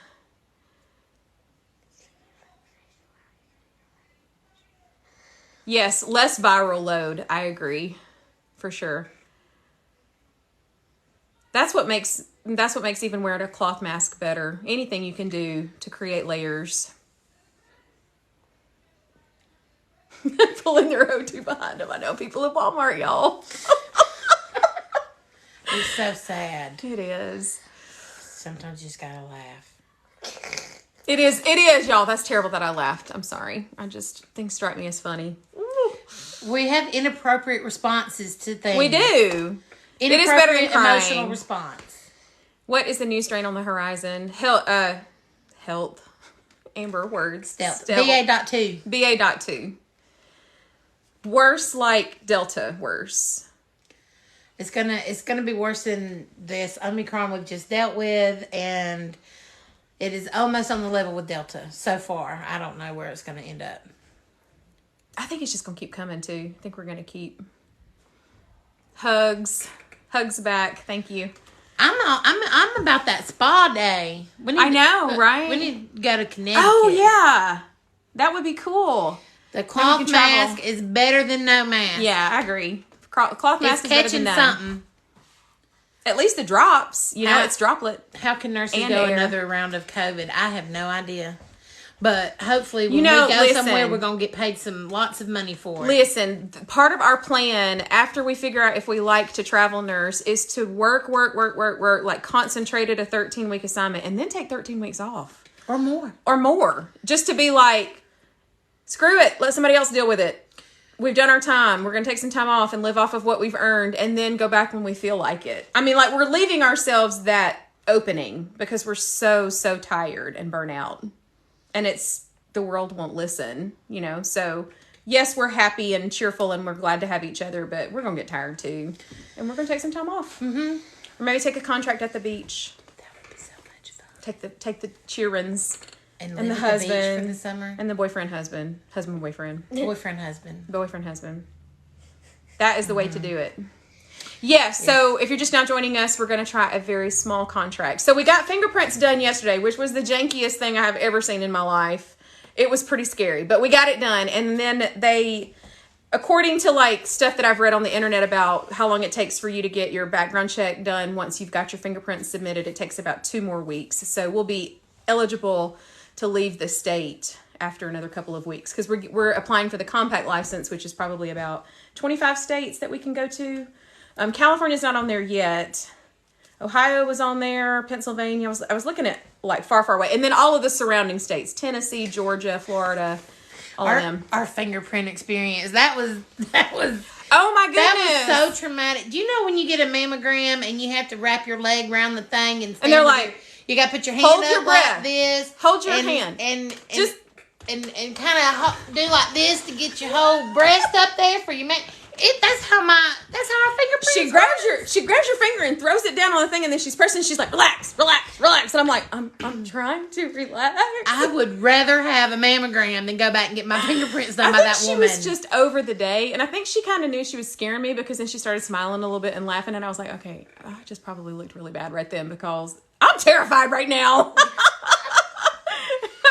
Yes, less viral load. I agree, for sure. That's what makes even wearing a cloth mask better. Anything you can do to create layers. Pulling their O2 behind them. I know people at Walmart, y'all. It's so sad. It is. Sometimes you just gotta laugh. It is, y'all. That's terrible that I laughed. I'm sorry. Things strike me as funny. We have inappropriate responses to things. We do. It is better than crying. Emotional response. What is the new strain on the horizon? Health. Amber words. BA.2. BA.2. Worse, like Delta. Worse. It's gonna be worse than this Omicron we've just dealt with, and it is almost on the level with Delta so far. I don't know where it's gonna end up. I think it's just gonna keep coming too. I think we're gonna keep hugs back. Thank you. I'm about that spa day. Right? We need to go to Connecticut. Oh yeah, that would be cool. The cloth mask is better than no mask. Yeah, I agree. Cloth mask is better than none. Something. At least the drops, it's droplet. How can nurses and go air. another round of COVID? I have no idea. But hopefully when we go somewhere, we're going to get paid lots of money for it. Listen, part of our plan, after we figure out if we like to travel nurse, is to work, like concentrated a 13-week assignment, and then take 13 weeks off. Or more. Just to be like, screw it, let somebody else deal with it. We've done our time. We're going to take some time off and live off of what we've earned and then go back when we feel like it. I mean, like, we're leaving ourselves that opening because we're so tired and burnt out. And the world won't listen, So, yes, we're happy and cheerful and we're glad to have each other, but we're going to get tired too. And we're going to take some time off. Mm-hmm. Or maybe take a contract at the beach. That would be so much fun. Take the cheerins. And the husband the beach for the summer. And the boyfriend, husband. Boyfriend, husband. That is the way to do it. Yeah, so if you're just now joining us, we're going to try a very small contract. So we got fingerprints done yesterday, which was the jankiest thing I have ever seen in my life. It was pretty scary, but we got it done. And then they, according to like stuff that I've read on the internet about how long it takes for you to get your background check done once you've got your fingerprints submitted, it takes about 2 more weeks. So we'll be eligible to leave the state after another couple of weeks because we're applying for the compact license, which is probably about 25 states that we can go to. California's not on there yet. Ohio was on there. Pennsylvania. I was looking at like far away, and then all of the surrounding states: Tennessee, Georgia, Florida, all of them. Our fingerprint experience that was. Oh my goodness, that was so traumatic. Do you know when you get a mammogram and you have to wrap your leg around the thing and they're like. You got to put your hand Hold up your breath. like this. Hold your hand. And kind of do like this to get your whole breast up there for your man. That's how our fingerprints. She grabs your finger and throws it down on the thing, and then she's pressing. She's like, relax, and I'm like, I'm trying to relax. I would rather have a mammogram than go back and get my fingerprints done by that woman. She was just over the day, and I think she kind of knew she was scaring me because then she started smiling a little bit and laughing, and I was like, okay, I just probably looked really bad right then because I'm terrified right now.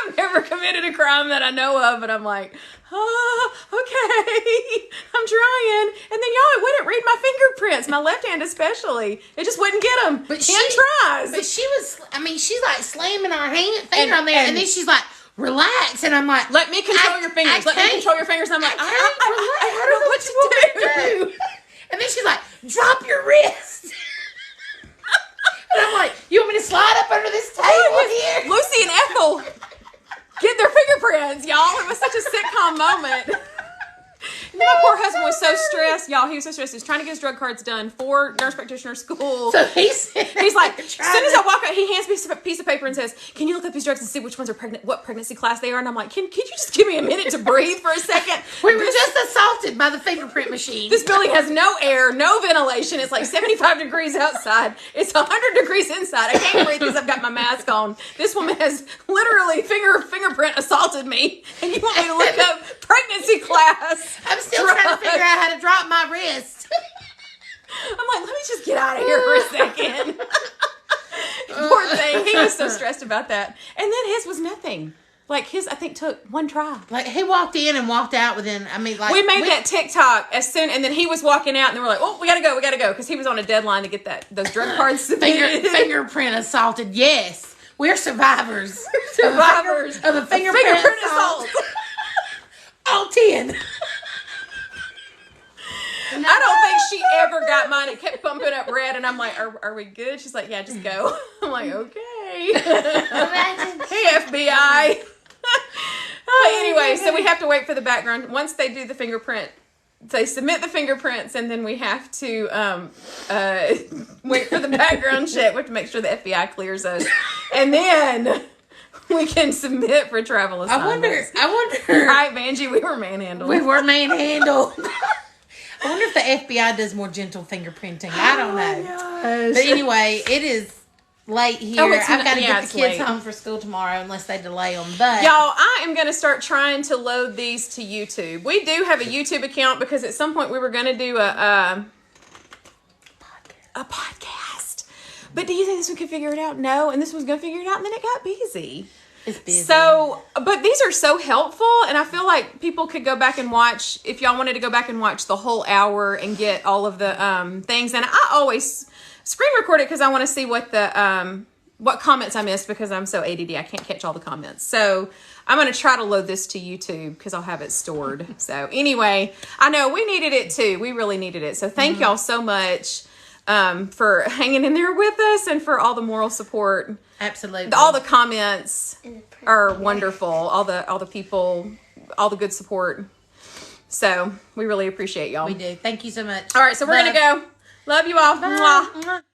I've never committed a crime that I know of, but I'm like, okay, I'm trying. And then y'all, it wouldn't read my fingerprints, my left hand especially. It just wouldn't get them. But 10 tries. But she's like slamming her finger on there, and then she's like, relax. And I'm like, let me control your fingers. Let me control your fingers. And I'm like, I don't know what to do. And then she's like, drop your wrist. And I'm like, you want me to slide up under this table here? Lucy and F Michael get their fingerprints, y'all. It was such a sitcom moment. And then my poor husband was so stressed, y'all. He was so stressed. He was trying to get his drug cards done for nurse practitioner school. So he's like, as soon as I walk out, he hands me a piece of paper and says, "Can you look up these drugs and see which ones are pregnant, what pregnancy class they are?" And I'm like, "Can you just give me a minute to breathe for a second?" We were just assaulted by the fingerprint machine. This building has no air, no ventilation. It's like 75 degrees outside. It's 100 degrees inside. I can't breathe because I've got my mask on. This woman has literally fingerprint assaulted me, and you want me to look up pregnancy class? I'm still trying to figure out how to drop my wrist. I'm like, let me just get out of here for a second. Poor thing. He was so stressed about that. And then his was nothing. Like his, I think, took one try. Like he walked in and walked out within, I mean, like. We made that TikTok as soon, and then he was walking out and they were like, "Oh, we gotta go. Because he was on a deadline to get those drug cards submitted. Fingerprint assaulted, yes. We're survivors. Survivors of a fingerprint assault. All 10. I don't think she ever got mine. It kept bumping up red, and I'm like, are we good? She's like, "Yeah, just go." I'm like, "Okay." Hey, FBI. Anyway, so we have to wait for the background. Once they do the fingerprint, they submit the fingerprints, and then we have to wait for the background check. We have to make sure the FBI clears us, and then we can submit for travel assignments. I wonder. Right, Vanjie, we were manhandled. We were manhandled. I wonder if the FBI does more gentle fingerprinting. I don't know. But anyway, it is late here. I've got to get the kids home for school tomorrow unless they delay them. But y'all, I am going to start trying to load these to YouTube. We do have a YouTube account because at some point we were going to do a podcast. But do you think this one could figure it out? No. And this one's going to figure it out, and then it got busy. It's busy. So, but these are so helpful, and I feel like people could go back and watch, if y'all wanted to go back and watch the whole hour and get all of the things. And I always screen record it because I want to see what the what comments I missed, because I'm so ADD I can't catch all the comments. So I'm going to try to load this to YouTube because I'll have it stored. So anyway, I know we needed it too. We really needed it. So thank y'all so much for hanging in there with us and for all the moral support. Absolutely. All the comments are wonderful. All the people, all the good support. So we really appreciate y'all. We do. Thank you so much. All right, so we're going to go. Love you all. Bye. Mwah.